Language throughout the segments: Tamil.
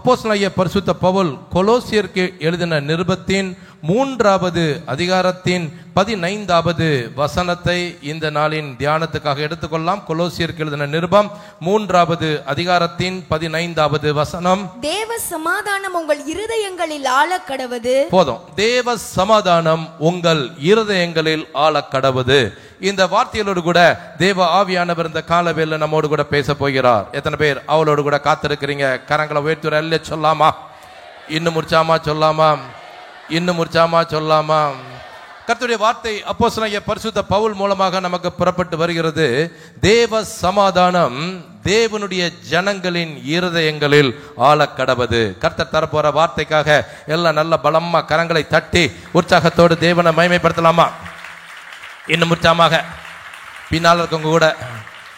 அப்போஸ்தலனாகிய பரிசுத்த பவுல் கொலோசியருக்கு எழுதின நிருபத்தின் 3வது அதிகாரத்தின் 15வது வசனத்தை இந்த நாளின் தியானத்துக்காக எடுத்துக்கொள்ளலாம். கொலோசியருக்கு எழுதின நிருபம் 3வது அதிகாரத்தின் 15வது வசனம். தேவ சமாதானம் உங்கள் இருதயங்களில் ஆளக்கடவது. போதும். தேவ சமாதானம் உங்கள் இருதயங்களில் ஆளக்கடவது. இந்த வார்த்தைகளோடு கூட தேவ ஆவியானவர் இந்த காலவேளை நம்மோடு கூட பேச போகிறார். எத்தனை பேர் அவளோடு கூட காத்திருக்கிறீங்க? கரங்களை உயர்த்துற அல்ல சொல்லாமா? இன்னும் உற்சாகமா சொல்லாமா? இன்னும் உற்சாகமா சொல்லாமா? கர்த்தருடைய வார்த்தை அப்போஸ்தலனாகிய பரிசுத்த பவுல் மூலமாக நமக்கு புறப்பட்டு வருகிறது. தேவ சமாதானம் தேவனுடைய ஜனங்களின் இருதயங்களில் ஆளக்கடவது. கர்த்தர் தரப்போற வார்த்தைக்காக எல்லாம் நல்ல பலமா கரங்களை தட்டி உற்சாகத்தோடு தேவனை மகிமைப்படுத்தலாமா? இன்னும் உற்சாகமாக பின்னால் இருக்கவங்க கூட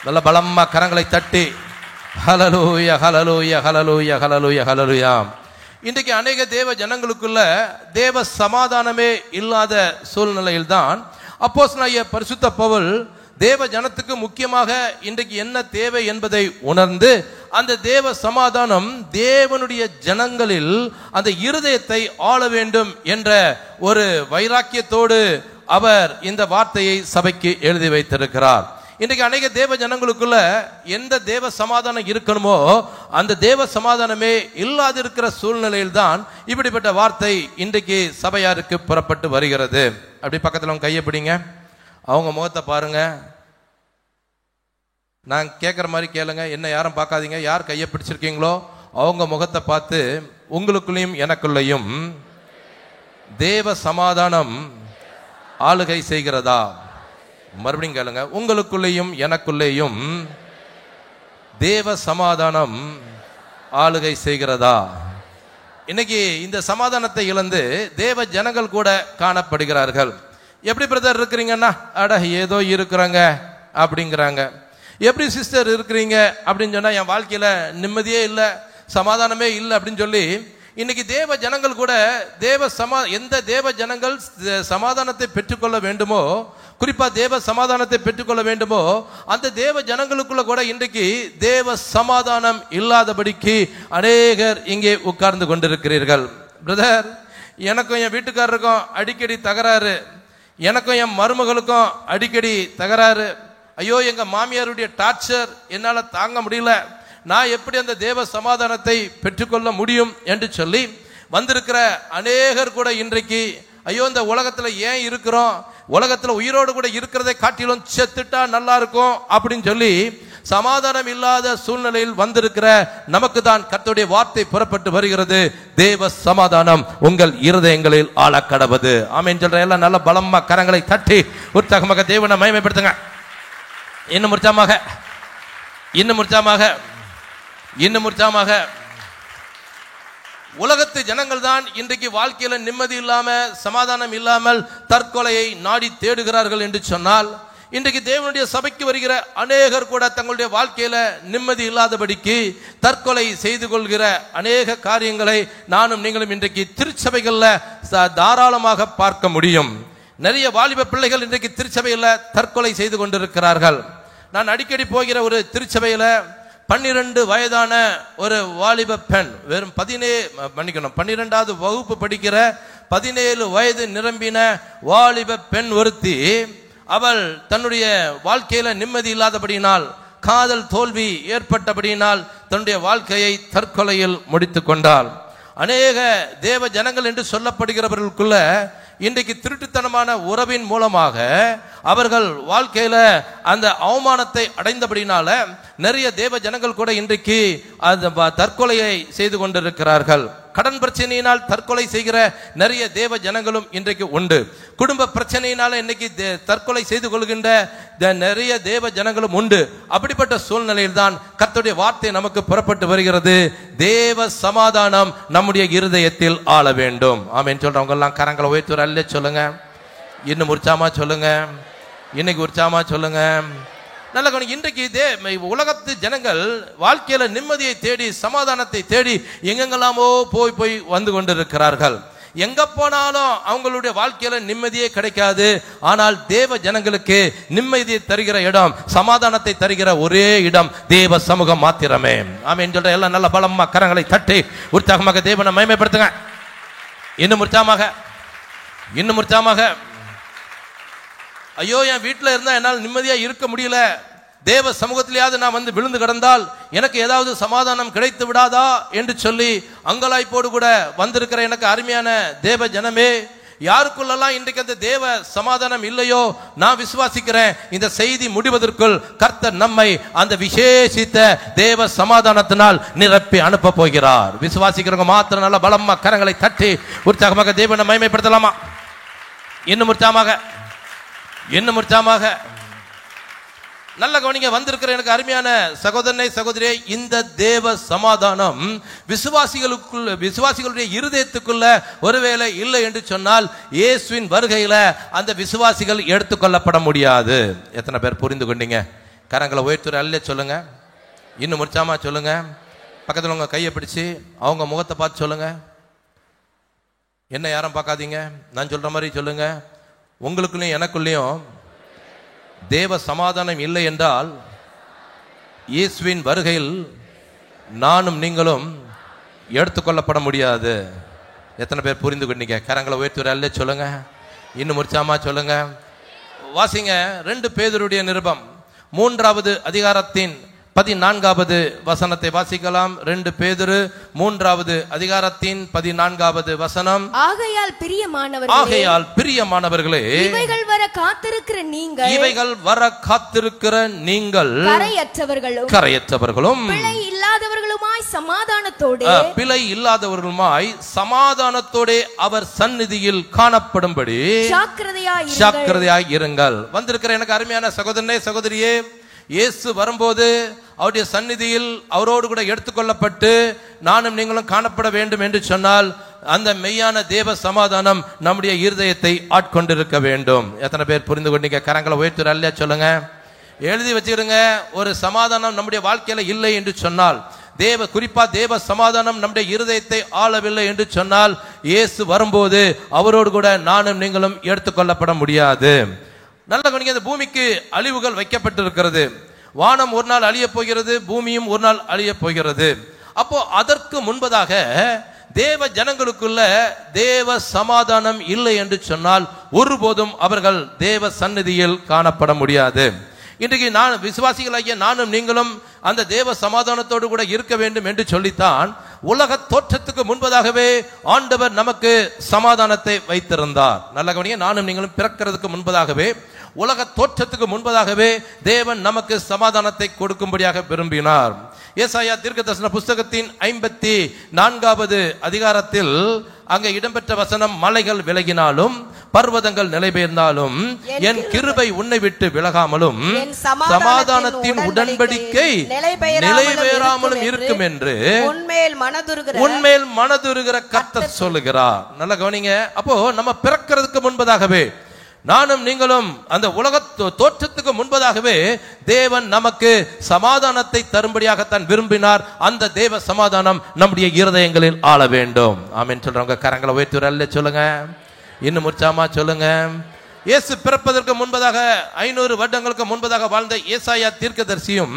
நல்ல பலமா கரங்களை தட்டி ஹல்லேலூயா ஹல்லேலூயா ஹல்லேலூயா ஹல்லேலூயா ஹல்லேலூயா. இன்றைக்கு அநேக தேவ ஜனங்களுக்குள்ள தேவ சமாதானமே இல்லாத சூழ்நிலையில்தான் அப்போஸ்தலனாகிய பரிசுத்த பவுல் தேவ ஜனத்துக்கு முக்கியமாக இன்றைக்கு என்ன தேவை என்பதை உணர்ந்து அந்த தேவ சமாதானம் தேவனுடைய ஜனங்களில் அந்த இருதயத்தை ஆள வேண்டும் என்ற ஒரு வைராக்கியத்தோடு அவர் இந்த வார்த்தையை சபைக்கு எழுதி வைத்திருக்கிறார். இன்றைக்கு அநேக தேவ ஜனங்களுக்குள்ள எந்த தேவ சமாதானம் இருக்கணுமோ அந்த தேவ சமாதானமே இல்லாதிருக்கிற சூழ்நிலையில் தான் இப்படிப்பட்ட வார்த்தை இன்றைக்கு சபையாருக்கு புறப்பட்டு வருகிறது. அப்படி பக்கத்தில் அவங்க கையை பிடிங்க, அவங்க முகத்தை பாருங்க, நான் கேட்குற மாதிரி கேளுங்க, என்ன யாரும் பார்க்காதீங்க. யார் கையை பிடிச்சிருக்கீங்களோ அவங்க முகத்தை பார்த்து உங்களுக்குள்ளேயும் எனக்குள்ளேயும் தேவ சமாதானம் ஆளுகை செய்கிறதா? மறுபடியும் கேளுங்க, உங்களுக்குள்ளேயும் எனக்குள்ளேயும் தேவ சமாதானம் ஆளுகை செய்கிறதா? இன்னைக்கு இந்த சமாதானத்தை இழந்து தேவ ஜனங்கள் கூட காணப்படுகிறார்கள். எப்படி பிரதர் இருக்கிறீங்கன்னா, அட ஏதோ இருக்கிறாங்க அப்படிங்கிறாங்க. எப்படி சிஸ்டர் இருக்கிறீங்க அப்படின்னு சொன்னா, என் வாழ்க்கையில நிம்மதியே இல்லை, சமாதானமே இல்லை அப்படின்னு சொல்லி இன்னைக்கு தேவ ஜனங்கள் கூட எந்த தேவ ஜனங்கள் சமாதானத்தை பெற்றுக்கொள்ள வேண்டுமோ, குறிப்பா தேவ சமாதானத்தை பெற்றுக்கொள்ள வேண்டுமோ அந்த தேவ ஜனங்களுக்குள்ள கூட இன்றைக்கு தேவ சமாதானம் இல்லாதபடிக்கு அநேகர் இங்கே உட்கார்ந்து கொண்டிருக்கிறீர்கள். பிரதர், எனக்கும் என் வீட்டுக்காரருக்கும் அடிக்கடி தகராறு, எனக்கும் என் மருமகளுக்கும் அடிக்கடி தகராறு, ஐயோ எங்க மாமியாருடைய டார்ச்சர் என்னால தாங்க முடியல, நான் எப்படி அந்த தேவ சமாதானத்தை பெற்றுக்கொள்ள முடியும் என்று சொல்லி வந்திருக்கிற அநேகர் கூட இன்றைக்கு ஐயோ இந்த உலகத்துல ஏன் இருக்கிறோம், உலகத்துல உயிரோடு கூட இருக்கிறதை காட்டிலும் செத்துட்டா நல்லா இருக்கும் அப்படின்னு சொல்லி சமாதானம் இல்லாத சூழ்நிலையில் வந்திருக்கிற நமக்கு தான் கர்த்தருடைய வார்த்தை புறப்பட்டு வருகிறது. தேவ சமாதானம் உங்கள் இருதயங்களில் ஆளக்கடவது. ஆமென் சொல்ற எல்லாம் நல்ல பலமா கரங்களை தட்டி உற்சாகமாக தேவனை மகிமைப்படுத்துங்க. இன்னும் உற்சாகமாக, இன்னும் உற்சாகமாக, இன்னும் உற்சாகமாக. உலகத்து ஜனங்கள் தான் இன்றைக்கு வாழ்க்கையில நிம்மதி இல்லாம சமாதானம் இல்லாமல் தற்கொலையை நாடி தேடுகிறார்கள் என்று சொன்னால், இன்றைக்கு தேவனுடைய சபைக்கு வருகிற அநேகர் கூட தங்களுடைய வாழ்க்கையில நிம்மதி இல்லாதபடிக்கு தற்கொலை செய்து கொள்கிற அநேக காரியங்களை நானும் நீங்களும் இன்றைக்கு திருச்சபைகள்ல தாராளமாக பார்க்க முடியும். நிறைய வாலிப பிள்ளைகள் இன்றைக்கு திருச்சபையில தற்கொலை செய்து கொண்டிருக்கிறார்கள். நான் அடிக்கடி போகிற ஒரு திருச்சபையில 12 வயதான ஒரு வாலிப பெண், வெறும் 12வது வகுப்பு படிக்கிற 17 வயது நிரம்பின வாலிப பெண் ஒருத்தி, அவள் தன்னுடைய வாழ்க்கையில நிம்மதி இல்லாதபடியினால், காதல் தோல்வி ஏற்பட்டபடியினால் தன்னுடைய வாழ்க்கையை தற்கொலையில் முடித்து கொண்டாள். அநேக தேவ ஜனங்கள் என்று சொல்லப்படுகிறவர்களுக்குள்ள இன்றைக்கு திருட்டுத்தனமான உறவின் மூலமாக அவர்கள் வாழ்க்கையில அந்த அவமானத்தை அடைந்தபடினால நிறைய தேவ ஜனங்கள் கூட இன்றைக்கு அந்த தற்கொலையை செய்து கொண்டிருக்கிறார்கள். கடன் பிரச்சனையினால் தற்கொலை செய்கிற நிறைய தேவ ஜனங்களும் இன்றைக்கு உண்டு. குடும்ப பிரச்சனையினால இன்னைக்கு தற்கொலை செய்து கொள்கின்ற நிறைய தேவ ஜனங்களும் உண்டு. அப்படிப்பட்ட சூழ்நிலையில் தான் கர்த்தருடைய வார்த்தை நமக்கு புறப்பட்டு வருகிறது. தேவ சமாதானம் நம்முடைய இருதயத்தில் ஆள வேண்டும். ஆமென் சொல்றவங்க எல்லாம் கரங்களை உயர்த்துற அல்ல சொல்லுங்க, இன்னும் உற்சாகமா சொல்லுங்க, இன்னைக்கு உற்சாகமா சொல்லுங்க. நல்ல கவனிங்க. இன்றைக்கு உலகத்து ஜனங்கள் வாழ்க்கையில நிம்மதியை தேடி சமாதானத்தை தேடி எங்கெங்கெல்லாமோ போய் வந்து கொண்டிருக்கிறார்கள். எங்க போனாலும் அவங்களுடைய வாழ்க்கையில நிம்மதியே கிடைக்காது. ஆனால் தேவ ஜனங்களுக்கு நிம்மதியை தருகிற இடம், சமாதானத்தை தருகிற ஒரே இடம் தேவ சமூகம் மாத்திரமே. ஆமென் சொல்ற எல்லாம் நல்ல பலமா கரங்களை தட்டி உற்சாகமாக தேவனை மகிமைப்படுத்துங்க. இன்னும் உற்சாகமாக. ஐயோ, என் வீட்டில் இருந்தா என்னால் நிம்மதியா இருக்க முடியல, தேவ சமூகத்திலேயாவது நான் வந்து விழுந்து கிடந்தால் எனக்கு ஏதாவது சமாதானம் கிடைத்து விடாதா என்று சொல்லி அங்கலாய்ப்போடு கூட வந்திருக்கிற எனக்கு அருமையான தேவ ஜனமே, யாருக்குள்ளெல்லாம் இன்றைக்கு அந்த தேவ சமாதானம் இல்லையோ, நான் விசுவாசிக்கிறேன் இந்த செய்தி முடிவதற்குள் கர்த்தர் நம்மை அந்த விசேஷித்த தேவ சமாதானத்தினால் நிரப்பி அனுப்ப போகிறார். விசுவாசிக்கிறவங்க மாத்திரம் நல்ல பலமா கரங்களை தட்டி உற்சாகமாக தேவனை மகிமைப்படுத்தலாமா? இன்னும் உற்சாகமாக நல்ல கவனிங்க. வந்திருக்கிற எனக்கு அருமையான சகோதரனை சகோதரியே, இந்த தேவ சமாதானம் விசுவாசிகளுடைய இருதயத்துக்குள்ள ஒருவேளை இல்லை என்று சொன்னால் இயேசுவின் வருகையில அந்த விசுவாசிகள் எடுத்துக்கொள்ளப்பட முடியாது. எத்தனை பேர் புரிந்து கொண்டீங்க? கரங்களை உயர்த்துற அல்ல சொல்லுங்க. இன்னும் உற்சாகமா சொல்லுங்க. பக்கத்தில் உங்க கையை பிடிச்சு அவங்க முகத்தை பார்த்து சொல்லுங்க. என்ன யாரும் பார்க்காதீங்க, நான் சொல்ற மாதிரி சொல்லுங்க. உங்களுக்குள்ளயும் எனக்குள்ளயும் தேவ சமாதானம் இல்லை என்றால் இயேசுவின் வருகையில் நானும் நீங்களும் எடுத்துக்கொள்ளப்பட முடியாது. எத்தனை பேர் புரிந்து கொண்டீங்க? கரங்களை உயர்த்தி அல்ல சொல்லுங்க. இன்னும் உற்சாகமா சொல்லுங்க. வாசிங்க 2 பேதுருடைய நிருபம் 3வது அதிகாரத்தின் 14வது வசனத்தை வாசிக்கலாம். 2 பேதுரு 3வது அதிகாரத்தின் 14வது வசனம். ஆகையால் பிரியமானவர்களே, இவைகள் வர காத்திருக்கிற நீங்கள் கரையற்றவர்களும் பிழை இல்லாதவர்களுமாய் சமாதானத்தோடே அவர் சந்நிதியில் காணப்படும்படி ஜாக்கிரதையாய் இருங்கள். வந்திருக்கிற எனக்கு அருமையான சகோதரனே சகோதரியே, இயேசு வரும்போது அவருடைய சந்நிதியில் அவரோடு கூட எடுத்துக்கொள்ளப்பட்டு நானும் நீங்களும் காணப்பட வேண்டும் என்று சொன்னால் அந்த மெய்யான தேவ சமாதானம் நம்முடைய இருதயத்தை ஆட்கொண்டிருக்க வேண்டும். எத்தனை பேர் புரிந்து கொண்டீங்க? கரங்களை உயர்த்துற அல்ல சொல்லுங்க. எழுதி வச்சுக்கிறங்க. ஒரு சமாதானம் நம்முடைய வாழ்க்கையில இல்லை என்று சொன்னால், குறிப்பா தேவ சமாதானம் நம்முடைய இருதயத்தை ஆளவில்லை என்று சொன்னால், இயேசு வரும்போது அவரோடு கூட நானும் நீங்களும் எடுத்துக்கொள்ளப்பட முடியாது. நல்ல கவனிங்க. இந்த பூமிக்கு அழிவுகள் வைக்கப்பட்டிருக்கிறது. வானம் ஒரு நாள் அழிய போகிறது, பூமியும் ஒரு நாள் அழிய போகிறது. அப்போ அதற்கு முன்பதாக தேவ ஜனங்களுக்குள்ள தேவ சமாதானம் இல்லை என்று சொன்னால் ஒருபோதும் அவர்கள் தேவ சந்நிதியில் காணப்பட முடியாது. இன்றைக்கு விசுவாசிகளாகிய நானும் நீங்களும் அந்த தேவ சமாதானத்தோடு கூட இருக்க வேண்டும் என்று சொல்லித்தான் உலக தோற்றத்துக்கு முன்பதாகவே ஆண்டவர் நமக்கு சமாதானத்தை வைத்திருந்தார். நல்ல கவனிங்க. நானும் நீங்களும் பிறக்கிறதுக்கு முன்பதாகவே, உலக தோற்றத்துக்கு முன்பதாகவே தேவன் நமக்கு சமாதானத்தை கொடுக்கும்படியாக விரும்பினார். ஏசாயா தீர்க்கதரிசன புஸ்தகத்தின் 54வது அதிகாரத்தில் அங்கே இடம்பெற்ற வசனம், மலைகள் விலகினாலும் பர்வதங்கள் நிலைபெயர்ந்தாலும் என் கிருபை உன்னை விட்டு விலகாமலும் சமாதானத்தின் உடன்படிக்கை நிலைபெறாமலும் இருக்கும் என்று உன்மேல் மனதுருகிற கர்த்தர் சொல்லுகிறார். நல்ல கவனிங்க. அப்போ நம்ம பிறக்கிறதுக்கு முன்பதாகவே, நானும் நீங்களும் அந்த உலக தோற்றத்துக்கு முன்பதாகவே தேவன் நமக்கு சமாதானத்தை தரும்படியாகத்தான் விரும்பினார். அந்த தேவ சமாதானம் நம்முடைய இருதயங்களில் ஆள வேண்டும். ஆமென் சொல்றவங்க கரங்களை உயர்த்தி அல்ல சொல்லுங்க. இன்னும் உற்சாகமா சொல்லுங்க. இயேசு பிறப்பதற்கு முன்பதாக 500 வருடங்களுக்கு முன்பதாக வாழ்ந்த ஏசாயா தீர்க்கதரிசியும்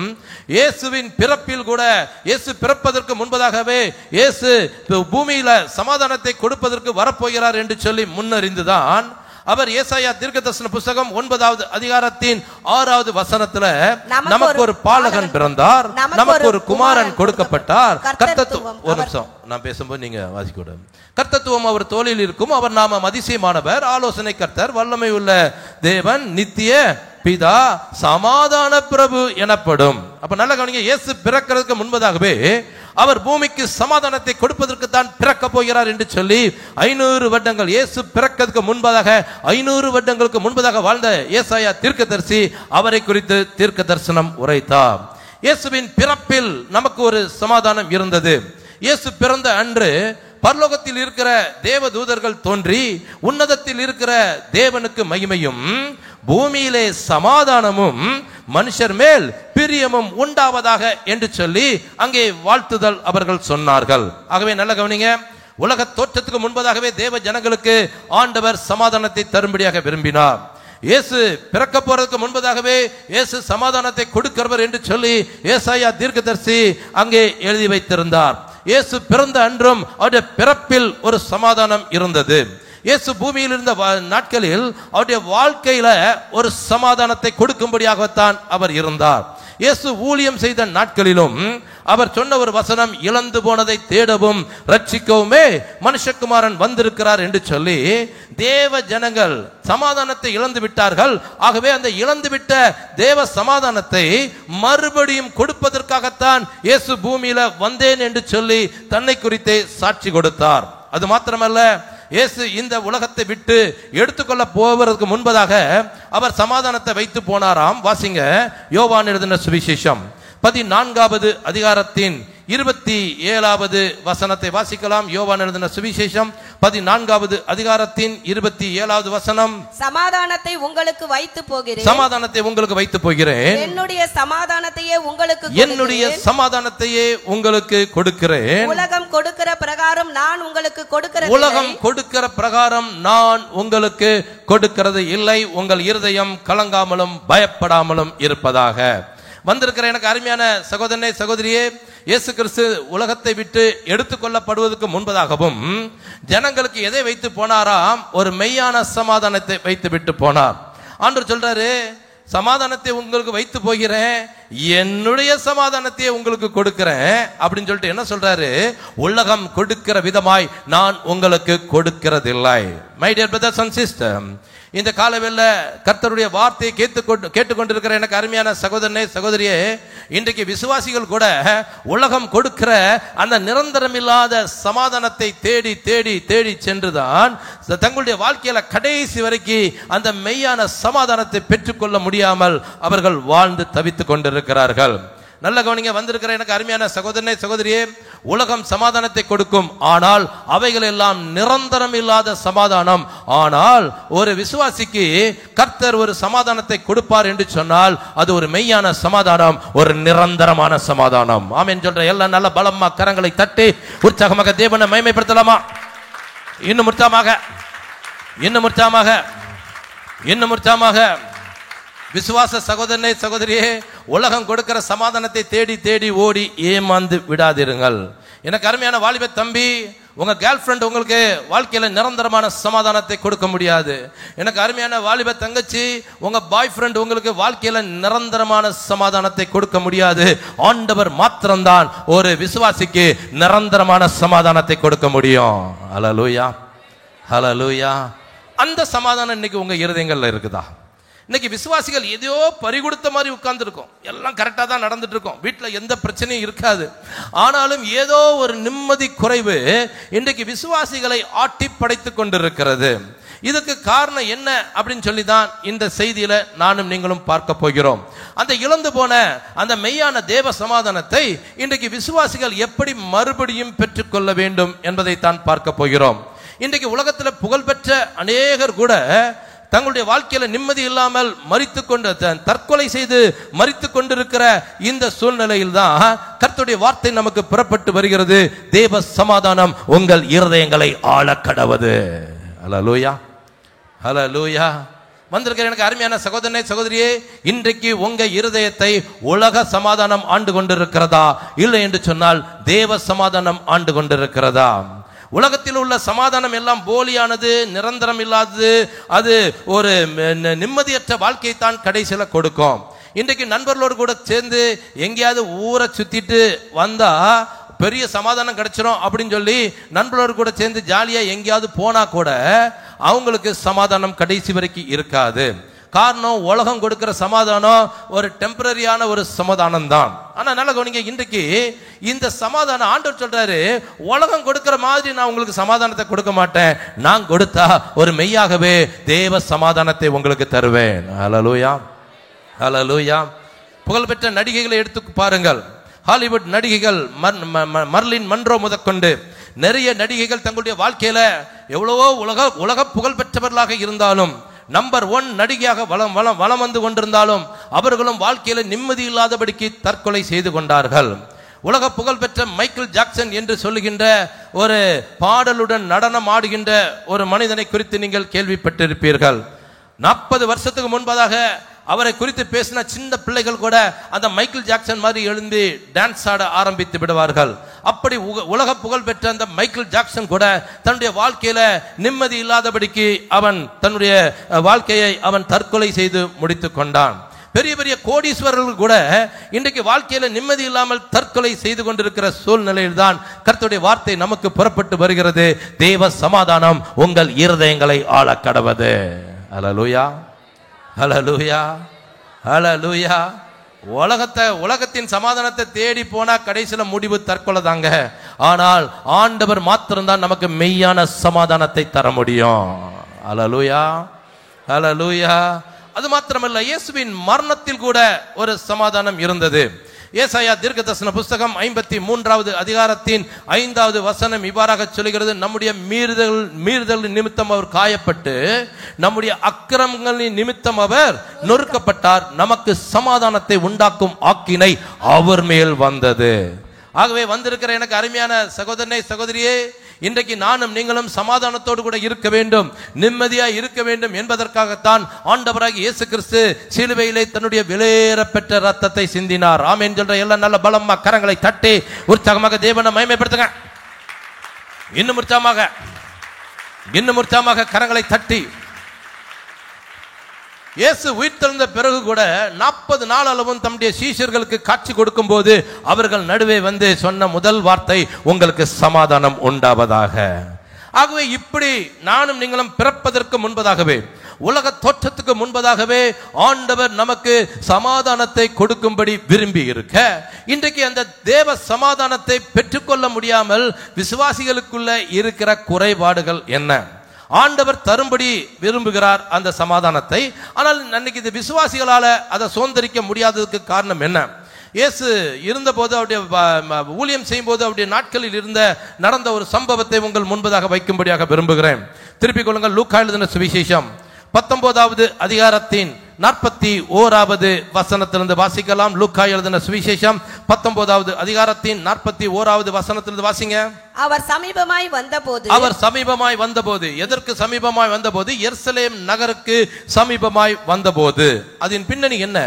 இயேசுவின் பிறப்பில் கூட, இயேசு பிறப்பதற்கு முன்பதாகவே இயேசு பூமியில சமாதானத்தை கொடுப்பதற்கு வரப்போகிறார் என்று சொல்லி முன்னறிந்துதான் அவர் ஏசாயா தீர்க்கதரிசன புஸ்தகம் 9வது அதிகாரத்தின் 6வது வசனத்துல நமக்கு ஒரு பாலகன் பிறந்தார், நமக்கு ஒரு குமாரன் கொடுக்கப்பட்டார், கர்த்தத்துவம். ஒரு நிமிஷம் நான் பேசும்போது நீங்க வாசிக்க கூடாது. கர்த்தத்துவம் அவர் தோளில் இருக்கும், அவர் நாமம் அதிசயமானவர், ஆலோசனை கர்த்தர், வல்லமை உள்ள தேவன், நித்திய பிதா, சமாதான பிரபு எனப்படும். அப்ப நல்ல கவனிங்க. இயேசு பிறக்கிறதுக்கு முன்பதாகவே அவர் பூமிக்கு சமாதானத்தை கொடுப்பதற்கு தான் பிறக்க போகிறார் என்று சொல்லி 500 வருடங்கள், இயேசு பிறக்கிறதுக்கு முன்பதாக 500 வருடங்களுக்கு முன்பதாக வாழ்ந்த ஏசாயா தீர்க்கதரிசி அவரை குறித்து தீர்க்க தரிசனம் உரைத்தார். இயேசுவின் பிறப்பில் நமக்கு ஒரு சமாதானம் இருந்தது. இயேசு பிறந்த அன்று பரலோகத்தில் இருக்கிற தேவ தூதர்கள் தோன்றி உன்னதத்தில் இருக்கிற தேவனுக்கு மகிமையும் பூமியிலே சமாதானமும் மனுஷர் மேல் பிரியமும் உண்டாவதாக என்று சொல்லி அங்கே வாழ்த்துதல் அவர்கள் சொன்னார்கள். ஆகவே நல்ல கவனிங்க. உலக தோற்றத்துக்கு முன்பதாகவே தேவ ஜனங்களுக்கு ஆண்டவர் சமாதானத்தை தரும்படியாக விரும்பினார். இயேசு பிறக்க போறதுக்கு முன்பதாகவே இயேசு சமாதானத்தை கொடுக்கிறவர் என்று சொல்லி ஏசாயா தீர்க்கதரிசி அங்கே எழுதி வைத்திருந்தார். இயேசு பிறந்த அன்றும் அவருடைய பிறப்பில் ஒரு சமாதானம் இருந்தது. இயேசு பூமியில் இருந்த நாட்களில் அவருடைய வாழ்க்கையில ஒரு சமாதானத்தை கொடுக்கும்படியாகத்தான் அவர் இருந்தார். இயேசு ஊழியம் செய்த நாட்களிலும் அவர் சொன்ன ஒரு வசனம், இழந்து போனதை தேடவும் ரட்சிக்கவுமே மனுஷகுமாரன் வந்திருக்கிறார் என்று சொல்லி தேவ ஜனங்கள் சமாதானத்தை இழந்து விட்டார்கள். ஆகவே அந்த இழந்துவிட்ட தேவ சமாதானத்தை மறுபடியும் கொடுப்பதற்காகத்தான் இயேசு பூமியில வந்தேன் என்று சொல்லி தன்னை குறித்தே சாட்சி கொடுத்தார். அது மாத்திரமல்ல, இயேசு இந்த உலகத்தை விட்டு எடுத்துக்கொள்ள போவதற்கு முன்பதாக அவர் சமாதானத்தை வைத்து போனாராம். வாசிங்க, யோவான் எழுதின சுவிசேஷம் 14வது அதிகாரத்தின் 27வது வசனத்தை வாசிக்கலாம். யோவான் எழுதின சுவிசேஷம் 14வது அதிகாரத்தின் 27வது வசனம். சமாதானத்தை உங்களுக்கு வைத்து போகிறேன், சமாதானத்தை உங்களுக்கு வைத்து போகிறேன், என்னுடைய சமாதானத்தையே உங்களுக்கு என்னுடைய சமாதானத்தையே உங்களுக்கு கொடுக்கிறேன். உலகம் கொடுக்கிற பிரகாரம் நான் உங்களுக்கு கொடுக்கிற உலகம் கொடுக்கிற பிரகாரம் நான் உங்களுக்கு கொடுக்கிறது இல்லை. உங்கள் இருதயம் கலங்காமலும் பயப்படாமலும் இருப்பதாக. வந்திருக்கிற எனக்கு அருமையான சகோதரனே, சகோதரியே, இயேசு கிறிஸ்து உலகத்தை விட்டு எடுத்துக்கொள்ளப்படுவதற்கு முன்பதாகவும் ஜனங்களுக்கு எதை வைத்து போனாராம்? ஒரு மெய்யான சமாதானத்தை வைத்து விட்டு போனார். ஆண்டவர் சொல்றாரு, சமாதானத்தை உங்களுக்கு வைத்து போகிறேன், என்னுடைய சமாதானத்தையே உங்களுக்கு கொடுக்கிறேன் அப்படின்னு சொல்லிட்டு என்ன சொல்றாரு? உலகம் கொடுக்கிற விதமாய் நான் உங்களுக்கு கொடுக்கிறதில்லை. My dear brothers and sister, இந்த காலவெல்ல கர்த்தருடைய வார்த்தையை கேட்டுக்கொண்டிருக்கிற எனக்கு அருமையான சகோதரனே, சகோதரியே, இன்றைக்கு விசுவாசிகள் கூட உலகம் கொடுக்கிற அந்த நிரந்தரம் இல்லாத சமாதானத்தை தேடி தேடி தேடி சென்றுதான் தங்களுடைய வாழ்க்கையில கடைசி வரைக்கும் அந்த மெய்யான சமாதானத்தை பெற்றுக்கொள்ள முடியாமல் அவர்கள் வாழ்ந்து தவித்துக் கொண்டிருக்கிறார்கள். நல்ல கவனிங்க, வந்திருக்கிற எனக்கு அருமையான சகோதரனே, சகோதரியே, உலகம் சமாதானத்தை கொடுக்கும், ஆனால் அவைகள் எல்லாம் நிரந்தரம் இல்லாத சமாதானம். ஆனால் ஒரு விசுவாசிக்கு கர்த்தர் ஒரு சமாதானத்தை கொடுப்பார் என்று சொன்னால் அது ஒரு மெய்யான சமாதானம், ஒரு நிரந்தரமான சமாதானம். ஆமென் சொல்ற எல்லாம் நல்ல பலமா கரங்களை தட்டி உற்சாகமாக தேவனை மகிமைப்படுத்தலாமா? இன்னும் உற்சாகமாக, இன்னும் உற்சாகமாக, இன்னும் உற்சாகமாக. விசுவாச சகோதரனே, சகோதரியே, உலகம் கொடுக்கிற சமாதானத்தை தேடி தேடி ஓடி ஏமாந்து விடாதிருங்கள். எனக்கு அருமையான வாலிப தம்பி, உங்க கேர்ள் ஃப்ரெண்ட் உங்களுக்கு வாழ்க்கையில நிரந்தரமான சமாதானத்தை கொடுக்க முடியாது. எனக்கு அருமையான வாலிப தங்கச்சி, உங்க பாய் ஃப்ரெண்ட் உங்களுக்கு வாழ்க்கையில நிரந்தரமான சமாதானத்தை கொடுக்க முடியாது. ஆண்டவர் மாத்திரம்தான் ஒரு விசுவாசிக்கு நிரந்தரமான சமாதானத்தை கொடுக்க முடியும். ஹல்லேலூயா, ஹல்லேலூயா. அந்த சமாதானம் இன்னைக்கு உங்க இருதயங்கள்ல இருக்குதா? இன்னைக்கு விசுவாசிகள் எதையோ பறிகொடுத்த மாதிரி உட்கார்ந்து இருக்கோம். எல்லாம் கரெக்டா தான் நடந்துட்டு இருக்கோம், வீட்டுல எந்த பிரச்சனையும் இருக்காது. ஆனாலும் ஏதோ ஒரு நிம்மதி குறைவு இன்றைக்கு விசுவாசிகளை ஆட்டி படைத்துக் கொண்டிருக்கிறது. இதுக்கு காரணம் என்ன அப்படின்னு சொல்லி தான் இந்த செய்தியில நானும் நீங்களும் பார்க்க போகிறோம். அந்த இழந்து போன அந்த மெய்யான தேவ சமாதானத்தை இன்றைக்கு விசுவாசிகள் எப்படி மறுபடியும் பெற்றுக்கொள்ள வேண்டும் என்பதை தான் பார்க்க போகிறோம். இன்றைக்கு உலகத்துல புகழ்பெற்ற அநேகர் கூட தங்களுடைய வாழ்க்கையில நிம்மதி இல்லாமல் மரித்துக் கொண்டு தற்கொலை செய்து மரித்துக் கொண்டிருக்கிற இந்த சூழ்நிலையில் தான் கர்த்தருடைய வார்த்தை நமக்கு புறப்பட்டு வருகிறது. தேவ சமாதானம் உங்கள் இருதயங்களை ஆள கடவது. ஹல்லேலூயா, ஹல்லேலூயா. வந்திருக்கிற எனக்கு அருமையான சகோதரனே, சகோதரியே, இன்றைக்கு உங்க இருதயத்தை உலக சமாதானம் ஆண்டு கொண்டிருக்கிறதா, இல்லை என்று சொன்னால் தேவ சமாதானம் ஆண்டு கொண்டிருக்கிறதா? உலகத்தில் உள்ள சமாதானம் எல்லாம் போலியானது, நிரந்தரம் இல்லாதது. அது ஒரு நிம்மதியற்ற வாழ்க்கையை தான் கடைசியில் கொடுக்கும். இன்றைக்கு நண்பர்களோடு கூட சேர்ந்து எங்கேயாவது ஊரை சுத்திட்டு வந்தா பெரிய சமாதானம் கிடைச்சிடும் அப்படின்னு சொல்லி நண்பர்களோடு கூட சேர்ந்து ஜாலியா எங்கேயாவது போனா கூட அவங்களுக்கு சமாதானம் கடைசி வரைக்கும் இருக்காது. காரணம், உலகம் கொடுக்கிற சமாதானம் ஒரு டெம்பரரியான ஒரு சமாதானம் தான். ஆனா நல்ல கவனிங்க, இன்றைக்கு இந்த சமாதானம் ஆண்டவர் சொல்றாரு, உலகம் கொடுக்கிற மாதிரி நான் உங்களுக்கு சமாதானத்தை கொடுக்க மாட்டேன், நான் கொடுத்தா ஒரு மெய்யாகவே தேவ சமாதானத்தை உங்களுக்கு தருவேன். ஹல்லேலூயா, ஹல்லேலூயா. புகழ்பெற்ற நடிகைகளை எடுத்து பாருங்கள். ஹாலிவுட் நடிகைகள் மர்லின் மன்றோ முதற்கொண்டு நிறைய நடிகைகள் தங்களுடைய வாழ்க்கையில எவ்வளவோ உலக புகழ் பெற்றவர்களாக இருந்தாலும், நம்பர் 1 நடிகையாக வலம் வந்து கொண்டிருந்தாலும் அவர்களும் வாழ்க்கையில நிம்மதி இல்லாதபடிக்கு தற்கொலை செய்து கொண்டார்கள். உலக புகழ் பெற்ற மைக்கேல் ஜாக்சன் என்று சொல்லுகின்ற ஒரு பாடலுடன் நடனம் ஆடுகின்ற ஒரு மனிதனை குறித்து நீங்கள் கேள்விப்பட்டிருப்பீர்கள். 40 வருஷத்துக்கு முன்பதாக அவரை குறித்து பேசின சின்ன பிள்ளைகள் கூட அந்த மைக்கேல் ஜாக்சன் மாதிரி எழுந்து டான்ஸ் ஆட ஆரம்பித்து விடுவார்கள். அப்படி உலக புகழ் பெற்ற அந்த மைக்கேல் ஜாக்சன் கூட தன்னுடைய வாழ்க்கையில நிம்மதி இல்லாதபடிக்கு அவன் தன்னுடைய வாழ்க்கையை அவன் தற்கொலை செய்து முடித்து கொண்டான். பெரிய பெரிய கோடீஸ்வரர்கள் கூட இன்றைக்கு வாழ்க்கையில நிம்மதி இல்லாமல் தற்கொலை செய்து கொண்டிருக்கிற சூழ்நிலையில் தான் கர்த்தருடைய வார்த்தை நமக்கு புறப்பட்டு வருகிறது. தேவ சமாதானம் உங்கள் இருதயங்களை ஆள கடவது. ஹல்லேலூயா, ஹல்லேலூயா, ஹல்லேலூயா. உலகத்தின் சமாதானத்தை தேடி போனா கடைசியில முடிவு தற்கொலை தாங்க. ஆனால் ஆண்டவர் மாத்திரம்தான் நமக்கு மெய்யான சமாதானத்தை தர முடியும். ஹல்லேலூயா, ஹல்லேலூயா. அது மாத்திரமல்ல, இயேசுவின் மரணத்தில் கூட ஒரு சமாதானம் இருந்தது. ஏசாயா தீர்க்கதரிசன புஸ்தகம் 53வது அதிகாரத்தின் 5வது வசனம் இவ்வாறாக சொல்கிறது: நம்முடைய மீறுதல் நிமித்தம் அவர் காயப்பட்டு நம்முடைய அக்கிரமங்களின் நிமித்தம் அவர் நொறுக்கப்பட்டார், நமக்கு சமாதானத்தை உண்டாக்கும் ஆக்கினை அவர் மேல் வந்தது. ஆகவே வந்திருக்கிற எனக்கு அருமையான சகோதரனே, சகோதரியே, இன்றைக்கு நானும் நீங்களும் சமாதானத்தோடு கூட இருக்க வேண்டும், நிம்மதியா இருக்க வேண்டும் என்பதற்காகத்தான் ஆண்டவராகிய இயேசு கிறிஸ்து சிலுவையிலே தன்னுடைய விலையேற பெற்ற ரத்தத்தை சிந்தினார். ஆமென் சொல்ற எல்லாம் நல்ல பலமா கரங்களை தட்டி உற்சாகமாக தேவனை மகிமைப்படுத்துங்க. இன்னும் உற்சாகமாக கரங்களை தட்டி. இயேசு உயிர்த்தெழுந்த பிறகு கூட 40 நாள் அளவும் தம்முடைய சீஷர்களுக்கு காட்சி கொடுக்கும் போது அவர்கள் நடுவே வந்து சொன்ன முதல் வார்த்தை, உங்களுக்கு சமாதானம் உண்டாவதாக. ஆகவே இப்படி நானும் நீங்களும் பிறப்பதற்கு முன்பதாகவே, உலக தோற்றத்துக்கு முன்பதாகவே ஆண்டவர் நமக்கு சமாதானத்தை கொடுக்கும்படி விரும்பி இருக்க, இன்றைக்கு அந்த தேவ சமாதானத்தை பெற்றுக்கொள்ள முடியாமல் விசுவாசிகளுக்குள்ள இருக்கிற குறைபாடுகள் என்ன? ஆண்டவர் தரும்படி விரும்புகிறார் அந்த சமாதானத்தை. ஆனால் அன்னைக்கு இது விசுவாசிகளால அதை சுதந்திரிக்க முடியாததுக்கு காரணம் என்ன? இயேசு இருந்தபோது, அவருடைய ஊழியம் செய்யும் போது, அவருடைய நாட்களில் நடந்த ஒரு சம்பவத்தை உங்கள் முன்பதாக வைக்கும்படியாக விரும்புகிறேன். திருப்பிக் கொள்ளுங்கள். லூக்கா எழுதின சுவிசேஷம் 19வது அதிகாரத்தின் 41வது வசனத்திலிருந்து வாசிக்கலாம். லூக்கா எழுதின சுவிசேஷம் 19வது அதிகாரத்தின் 41வது வசனத்திலிருந்து வாசிங்க. அவர் சமீபமாய் வந்தபோது எதற்கு சமீபமாய் வந்தபோது? எருசலேம் நகருக்கு சமீபமாய் வந்தபோது. அதன் பின்னணி என்ன?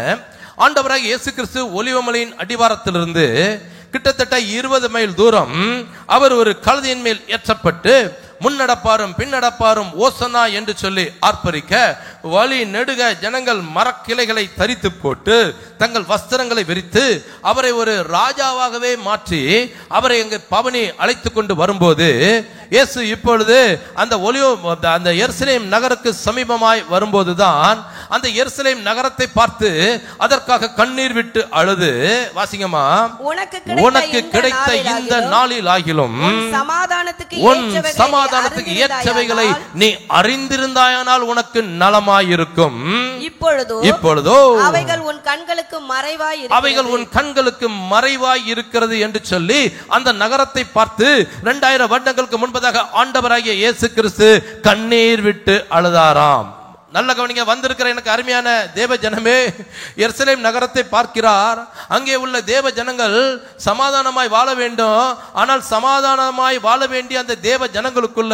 ஆண்டவராகிய இயேசு கிறிஸ்து ஒலிவமலையின் அடிவாரத்திலிருந்து கிட்டத்தட்ட 20 மைல் தூரம் அவர் ஒரு கழுதையின் மேல் ஏற்றப்பட்டு முன்னடப்பாரும் பின்னடப்பாரும் ஓசனா என்று சொல்லி ஆர்ப்பரிக்க, வழி நெடுக ஜனங்கள் மரக்கிளைகளை தரித்து போட்டு தங்கள் வஸ்திரங்களை விரித்து அவரை ஒரு ராஜாவாகவே மாற்றி அவரை அங்கு பவனி அழைத்து கொண்டு வரும்போது, இயேசு இப்பொழுது அந்த எருசலேம் நகருக்கு சமீபமாய் வரும்போதுதான் அந்த எருசலேம் நகரத்தை பார்த்து அதற்காக கண்ணீர் விட்டு அழுது, வாசிங்கம்மா, உனக்கு கிடைத்த இந்த நாளில் ஆகிலும் உன் சமாதானத்துக்கு ஏற்றவைகளை நீ அறிந்திருந்தாயானால் உனக்கு நலமாயிருக்கும். இப்பொழுதோ அவைகள் உன் கண்களுக்கு மறைவாய் இருக்கிறது என்று சொல்லி அந்த நகரத்தை பார்த்து 2000 வருடங்களுக்கு முன்பதாக ஆண்டவராகிய இயேசு கிறிஸ்து கண்ணீர் விட்டு அழுதாராம். நல்ல கவனிங்க. வந்திருக்கிற எனக்கு அருமையான தேவ ஜனமே, எருசலேம் நகரத்தை பார்க்கிறார். அங்கே உள்ள தேவ ஜனங்கள் சமாதானமாய் வாழ வேண்டும். ஆனால் சமாதானமாய் வாழ வேண்டிய அந்த தேவ ஜனங்களுக்குள்ள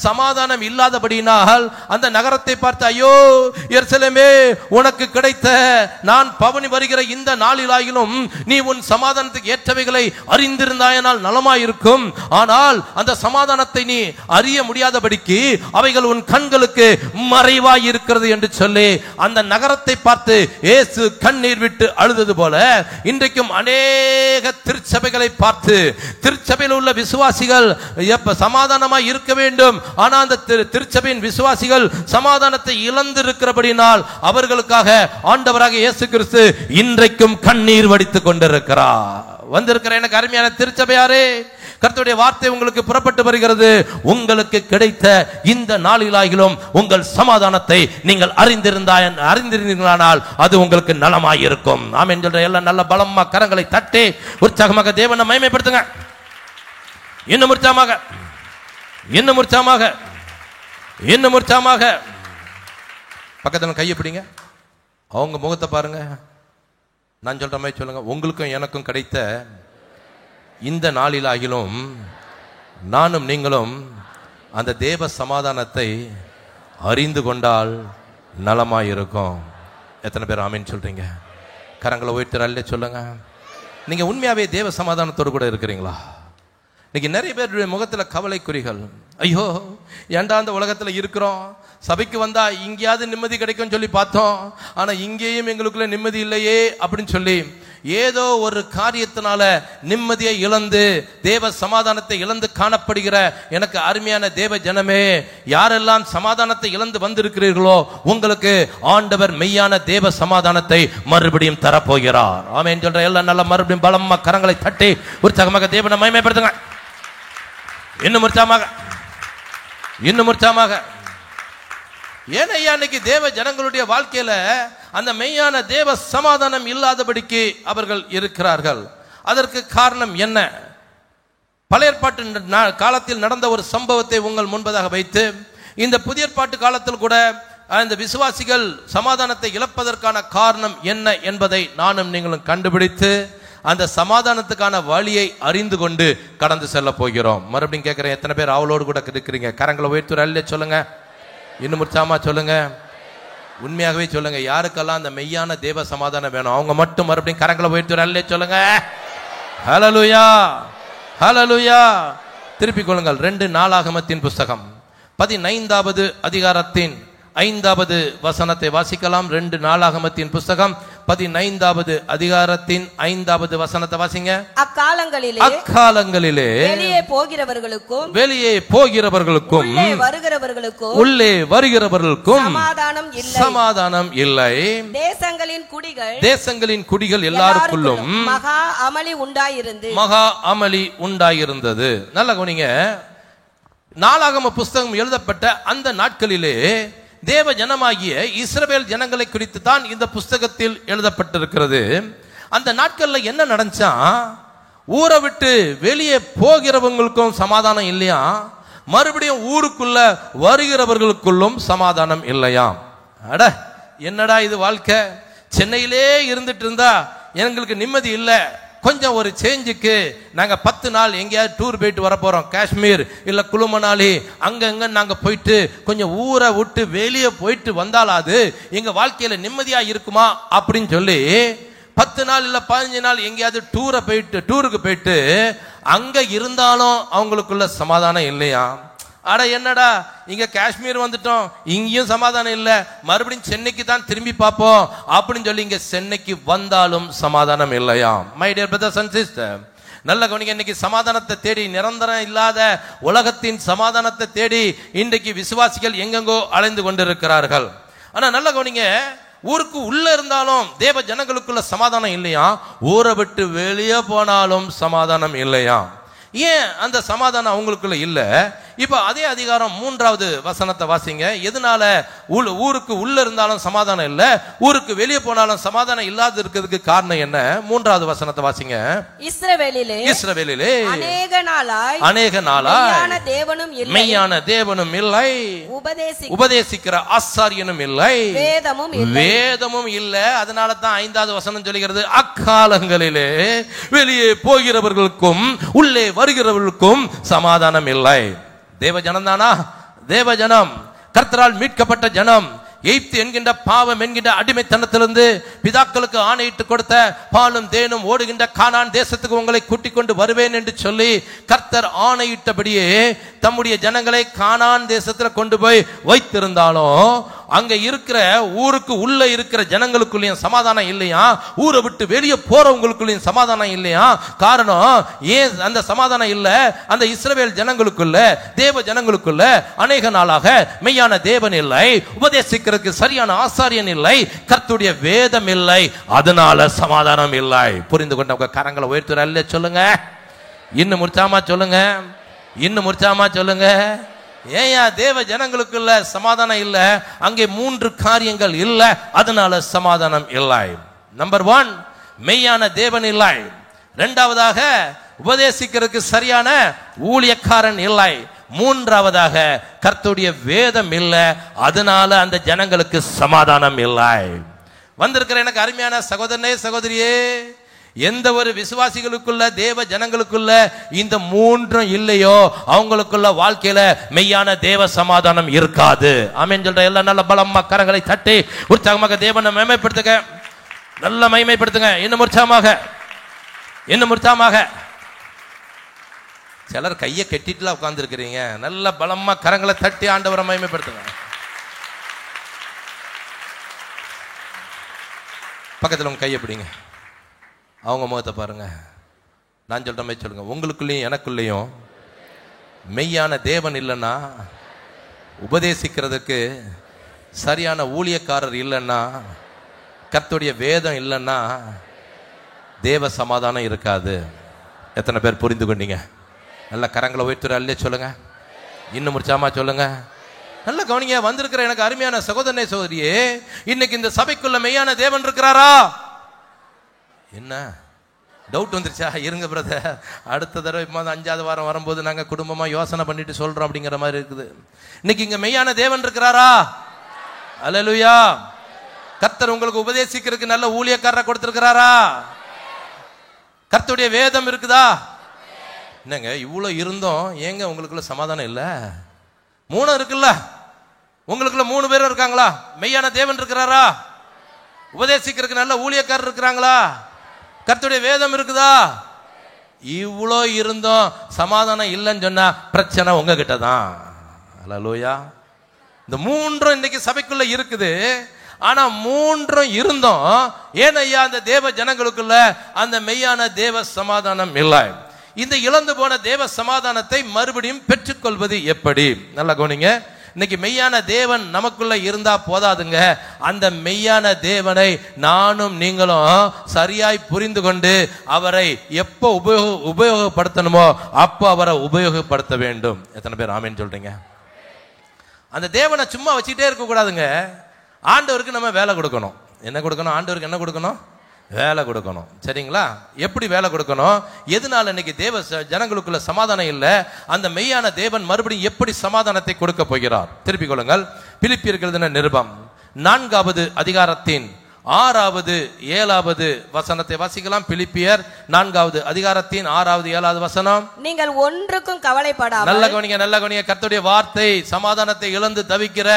சமாதானம் இல்லாதபடியினால் அந்த நகரத்தை பார்த்து, ஐயோ எருசலேமே, உனக்கு கிடைத்த நான் பவனி வருகிற இந்த நாளிலாயிலும் நீ உன் சமாதானத்துக்கு ஏற்றவைகளை அறிந்திருந்தாயனால் நலமாயிருக்கும். ஆனால் அந்த சமாதானத்தை நீ அறிய முடியாதபடிக்கு அவைகள் உன் கண்களுக்கு மறைவாய் இருக்கிறது என்று சொல்லி அந்த நகரத்தை பார்த்து இயேசு கண்ணீர் விட்டு அழுதது போல, இன்றைக்கும் அநேக திருச்சபைகளை பார்த்து திருச்சபையில் உள்ள விசுவாசிகள் சமாதானமாய் இருக்க வேண்டும். ஆனால் அந்த திருச்சபையின் விசுவாசிகள் சமாதானத்தை இழந்திருக்கிறபடினால் அவர்களுக்காக ஆண்டவராக இயேசு கிறிஸ்து இன்றைக்கும் கண்ணீர் வடித்துக் கொண்டிருக்கிறார். வந்திருக்கிற எனக்கு அருமையான திருச்சபையாரே, கர்த்தருடைய வார்த்தை உங்களுக்கு புறப்பட்டு வருகிறது. உங்களுக்கு கிடைத்த இந்த நாளிலாகிலும் உங்கள் சமாதானத்தை நீங்கள் அறிந்திருந்தால் அது உங்களுக்கு நலமாயிருக்கும். ஆமென் சொல்ற எல்லாம் நல்ல பலமா கரங்களை தட்டி உற்சாகமாக தேவனை மகிமைப்படுத்துங்க. இன்னும் உற்சாகமாக பக்கத்துல கையை பிடிங்க, அவங்க முகத்தை பாருங்க. நான் சொல்ற மாதிரி சொல்லுங்க. உங்களுக்கும் எனக்கும் கிடைத்த இந்த நாளிலாகிலும் நானும் நீங்களும் அந்த தேவ சமாதானத்தை அறிந்து கொண்டால் நலமாயிருக்கும். எத்தனை பேர் ஆமீன் சொல்றீங்க? கரங்களை உயர்த்துறாலே சொல்லுங்க. நீங்க உண்மையாவே தேவ சமாதானத்தோடு கூட இருக்கிறீங்களா? இன்னைக்கு நிறைய பேருடைய முகத்துல கவலை குறிகள். ஐயோ, ஏன்டா அந்த உலகத்துல இருக்கிறோம், சபைக்கு வந்தா இங்கேயாவது நிம்மதி கிடைக்கும் சொல்லி பார்த்தோம், ஆனா இங்கேயும் எங்களுக்குள்ள நிம்மதி இல்லையே அப்படின்னு சொல்லி ஏதோ ஒரு காரியத்தினால நிம்மதியை இழந்து தேவ சமாதானத்தை இழந்து காணப்படுகிற எனக்கு அருமையான தேவ ஜனமே, யாரெல்லாம் சமாதானத்தை இழந்து வந்திருக்கிறீர்களோ உங்களுக்கு ஆண்டவர் மெய்யான தேவ சமாதானத்தை மறுபடியும் தரப்போகிறார். ஆமென் சொல்ற எல்லாம் நல்ல மறுபடியும் பலமா கரங்களை தட்டி உற்சாகமாக தேவனை மகிமைப்படுத்துங்க. இன்னும் உற்சாகமாக. ஏனையா இன்னைக்கு தேவ ஜனங்களுடைய வாழ்க்கையில அந்த மெய்யான தேவ சமாதானம் இல்லாதபடிக்கு அவர்கள் இருக்கிறார்கள். அதற்கு காரணம் என்ன? பழைய ஏற்பாட்டு காலத்தில் நடந்த ஒரு சம்பவத்தை உங்கள் முன்பதாக வைத்து இந்த புதிய ஏற்பாட்டு காலத்தில் கூட அந்த விசுவாசிகள் சமாதானத்தை இழப்பதற்கான காரணம் என்ன என்பதை நானும் நீங்களும் கண்டுபிடித்து அந்த சமாதானத்துக்கான வழியை அறிந்து கொண்டு கடந்து செல்ல போகிறோம். மறுபடியும் கேட்கிறேன், எத்தனை பேர் அவளோடு கூட இருக்கிறீங்க? கரங்களை உயர்த்துற சொல்லுங்க. இன்னும் உற்சாகமா சொல்லுங்க. உண்மையாகவே சொல்லுங்க. யாருக்கெல்லாம் அந்த மெய்யான தேவ சமாதானம் வேணும் அவங்க மட்டும் மறுபடியும் கரங்களை உயர்த்துற சொல்லுங்க. ஹல்லேலூயா, ஹல்லேலூயா. திருப்பிக் கொள்ளுங்கள். 2 நாளாகமத்தின் புஸ்தகம் 15வது அதிகாரத்தின் 5வது வசனத்தை வாசிக்கலாம். 2 நாளாகமத்தின் புஸ்தகம் 15வது அதிகாரத்தின் 5வது வசனத்தை வாசிங்க. அக்காலங்களிலே வெளியே போகிறவர்களுக்கும் உள்ளே வருகிறவர்களுக்கும் சமாதானம் இல்லை. தேசங்களின் குடிகள் எல்லாருக்குள்ளும் மகா அமளி உண்டாயிருந்தது. நல்ல கவனிங்க. நாளாகம புஸ்தகம் எழுதப்பட்ட அந்த நாட்களிலே தேவ ஜனமாகிய இஸ்ரவேல் ஜனங்களை குறித்து தான் இந்த புஸ்தகத்தில் எழுதப்பட்டிருக்கிறது. அந்த நாட்கள்ல என்ன நடந்துச்சா, ஊரை விட்டு வெளியே போகிறவங்களுக்கும் சமாதானம் இல்லையா, மறுபடியும் ஊருக்குள்ள வருகிறவர்களுக்குள்ளும் சமாதானம் இல்லையா. அட என்னடா இது வாழ்க்கை, சென்னையிலே இருந்துட்டு இருந்தா எங்களுக்கு நிம்மதி இல்லை, கொஞ்சம் ஒரு சேஞ்சுக்கு நாங்க 10 நாள் எங்கேயாவது டூர் போயிட்டு வர போறோம், காஷ்மீர் இல்ல குளு மணாலி அங்க நாங்க போயிட்டு கொஞ்சம் ஊரை விட்டு வெளியே போயிட்டு வந்தாலாது எங்க வாழ்க்கையில நிம்மதியா இருக்குமா அப்படின்னு சொல்லி 10 நாள் இல்ல 15 நாள் எங்கேயாவது டூருக்கு போயிட்டு அங்க இருந்தாலும் அவங்களுக்குள்ள சமாதானம் இல்லையா. அட என்னடா இங்க காஷ்மீர் வந்துட்டோம், இங்கேயும் சமாதானம் இல்ல, மறுபடியும் சென்னைக்கு தான் திரும்பி பார்ப்போம் அப்படின்னு சொல்லி இங்க சென்னைக்கு வந்தாலும் சமாதானம் இல்லையா. My dear brothers and sister, நல்ல கவனிங்க. இன்னைக்கு சமாதானத்தை தேடி, நிரந்தரம் இல்லாத உலகத்தின் சமாதானத்தை தேடி இன்றைக்கு விசுவாசிகள் எங்கெங்கோ அலைந்து கொண்டிருக்கிறார்கள். ஆனா நல்ல கவனிங்க, ஊருக்கு உள்ள இருந்தாலும் தேவ ஜனங்களுக்குள்ள சமாதானம் இல்லையா, ஊரை விட்டு வெளியே போனாலும் சமாதானம் இல்லையா. ஏன் அந்த சமாதானம் அவங்களுக்குள்ள இல்ல? இப்ப அதே அதிகாரம் 3வது வசனத்தை வாசிங்க. எதனால ஊருக்கு உள்ள இருந்தாலும் சமாதானம் இல்ல, ஊருக்கு வெளியே போனாலும் சமாதானம் இல்லாத இருக்கிறதுக்கு காரணம் என்ன? 3வது வசனத்தை வாசிங்க. இஸ்ரவேலிலே அநேக நாளாய் மெய்யான தேவனும் இல்லை, உபதேசிக்கிற ஆசாரியனும் இல்லை, வேதமும் இல்லை. அதனால தான் 5வது வசனம் சொல்லுகிறது, அக்காலங்களிலே வெளியே போகிறவர்களுக்கும் உள்ளே வருகிறவர்களுக்கும் சமாதானம் இல்லை. தேவ ஜனம் தானா? தேவ ஜனம், கர்த்தரால் மீட்கப்பட்ட ஜனம், எய்ப்து என்கின்ற பாவம் என்கின்ற அடிமைத்தனத்திலிருந்து பிதாக்களுக்கு ஆணையிட்டு கொடுத்த பாலும் தேனும் ஓடுகின்ற கானான் தேசத்துக்கு உங்களை கூட்டிக் கொண்டு வருவேன் என்று சொல்லி கர்த்தர் ஆணையிட்டபடியே தம்முடைய ஜனங்களை கானான் தேசத்துல கொண்டு போய் வைத்திருந்தாலும் அங்க இருக்கிற ஊருக்கு உள்ள இருக்கிற ஜனங்களுக்குள்ளேயும் சமாதானம் இல்லையா, ஊரை விட்டு வெளியே போறவங்களுக்குள்ளேயும் சமாதானம் இல்லையா. காரணம் ஏன் அந்த சமாதானம் இல்ல? அந்த இஸ்ரவேல் ஜனங்களுக்குள்ள, தேவ ஜனங்களுக்குள்ள அநேக நாளாக மெய்யான தேவன் இல்லை, உபதேசிக்கிறதுக்கு சரியான ஆசாரியன் இல்லை, கர்த்தருடைய வேதம் இல்லை, அதனால சமாதானம் இல்லை. புரிந்து கொண்ட கரங்களை உயர்த்துற சொல்லுங்க. இன்னும் உற்சாகமா சொல்லுங்க. இன்னும் உற்சாகமா சொல்லுங்க. ஏயா தேவ ஜனங்களுக்குள்ள சமாதானம் இல்ல? அங்கே 3 காரியங்கள் இல்ல, அதனால சமாதானம் இல்லை. நம்பர் 1, மெய்யான தேவன் இல்லை. 2வதாக உபதேசிக்கிறதுக்கு சரியான ஊழியக்காரன் இல்லை. 3வதாக கர்த்தருடைய வேதம் இல்லை, அதனால அந்த ஜனங்களுக்கு சமாதானம் இல்லை. வந்திருக்கிற எனக்கு அருமையான சகோதரனே சகோதரியே, எந்த ஒரு விசுவாசிகளுக்குள்ள தேவ ஜனங்களுக்குள்ள இந்த மூன்றும் இல்லையோ அவங்களுக்குள்ள வாழ்க்கையில மெய்யான தேவ சமாதானம் இருக்காது. ஆமென் சொல்ற எல்லாம் நல்ல பலமா கரங்களை தட்டி உற்சாகமாக தேவனை மகிமைப்படுத்துங்க. நல்ல மகிமைப்படுத்துங்க. இன்னும் உற்சாகமாக. சிலர் கையை கெட்டிட்டுலாம் உட்கார்ந்து இருக்கிறீங்க. நல்ல பலமா கரங்களை தட்டி ஆண்டவரை மகிமைப்படுத்துங்க. பக்கத்தில் உங்க கையை பிடிங்க. அவங்க முகத்தை பாருங்க. நான் சொல்ற மாதிரி சொல்லுங்க. உங்களுக்குள்ளேயும் எனக்குள்ளேயும் மெய்யான தேவன் இல்லைன்னா, உபதேசிக்கிறதுக்கு சரியான ஊழியக்காரர் இல்லைன்னா, கர்த்தருடைய வேதம் இல்லைன்னா தேவ சமாதானம் இருக்காது. எத்தனை பேர் புரிந்து கொண்டீங்க? நல்ல கரங்களை உயர்த்துற அல்லே சொல்லுங்க. இன்னும் உற்சாகமா சொல்லுங்க. நல்ல கவனிங்க. வந்திருக்கிற எனக்கு அருமையான சகோதரனே சகோதரியே, இன்னைக்கு இந்த சபைக்குள்ள மெய்யான தேவன் இருக்கிறாரா? என்ன டவுட் வந்துருச்சா? இருங்க பிரதர், அடுத்த தடவை 5வது வாரம் வரும்போது நாங்க குடும்பமா யோசனை பண்ணிட்டு சொல்றோம் அப்படிங்கிற மாதிரி இருக்குது. இன்னைக்கு இங்க மெய்யான தேவன் இருக்கிறாரா? அல்லேலூயா. கர்த்தர் உங்களுக்கு உபதேசிக்கிறதுக்கு நல்ல ஊழியக்காரரை கொடுத்திருக்கிறாரா? கர்த்தருடைய வேதம் இருக்குதா? என்னங்க இவ்வளவு இருந்தோம் ஏங்க உங்களுக்குள்ள சமாதானம் இல்ல? 3 இருக்குல்ல, உங்களுக்குள்ள 3 பேர் இருக்காங்களா? மெய்யான தேவன் இருக்கிறாரா? உபதேசிக்கிறதுக்கு நல்ல ஊழியக்காரர் இருக்கிறாங்களா? கர்த்தருடைய வேதம் இருக்குதா? இவ்வளோ இருந்தோம் சமாதானம் இல்லைன்னு சொன்னா பிரச்சனை உங்ககிட்ட தான். அல்லேலூயா. இந்த 3 இன்னைக்கு சபைக்குள்ள இருக்குது. ஆனா 3 இருந்தோம் ஏன் ஐயா அந்த தேவ ஜனங்களுக்குள்ள அந்த மெய்யான தேவ சமாதானம் இல்லை? இந்த இழந்து போன தேவ சமாதானத்தை மறுபடியும் பெற்றுக்கொள்வது எப்படி? நல்லா கவனிங்க. இன்னைக்கு மெய்யான தேவன் நமக்குள்ள இருந்தா போதாதுங்க. அந்த மெய்யான தேவனை நானும் நீங்களும் சரியாய் புரிந்து கொண்டு அவரை எப்போ உபயோகப்படுத்தணுமோ அப்போ அவரை உபயோகப்படுத்த வேண்டும். எத்தனை பேர் ஆமேன்னு சொல்றீங்க? அந்த தேவனை சும்மா வச்சுட்டே இருக்க கூடாதுங்க. ஆண்டவருக்கு நம்ம வேலை கொடுக்கணும். என்ன கொடுக்கணும்? ஆண்டவருக்கு என்ன கொடுக்கணும்? வேலை கொடுக்கணும். சரிங்களா? எப்படி வேலை கொடுக்கணும்? எதனால இன்னைக்கு தேவ ஜனங்களுக்குள்ள சமாதானம் இல்லை? அந்த மெய்யான தேவன் மறுபடியும் எப்படி சமாதானத்தை கொடுக்க போகிறார்? திருப்பிக் கொள்ளுங்கள். பிலிப்பியர்கள் எழுதின நிருபம் 4வது அதிகாரத்தின் 6வது 7வது வசனத்தை வாசிக்கலாம். பிலிப்பியர் 4வது அதிகாரத்தின் 6வது 7வது வசனம். நீங்கள் ஒன்றுக்கும் கவலைப்படாமல். நல்ல கவனிங்க. கர்த்தருடைய வார்த்தை சமாதானத்தை இழந்து தவிக்கிற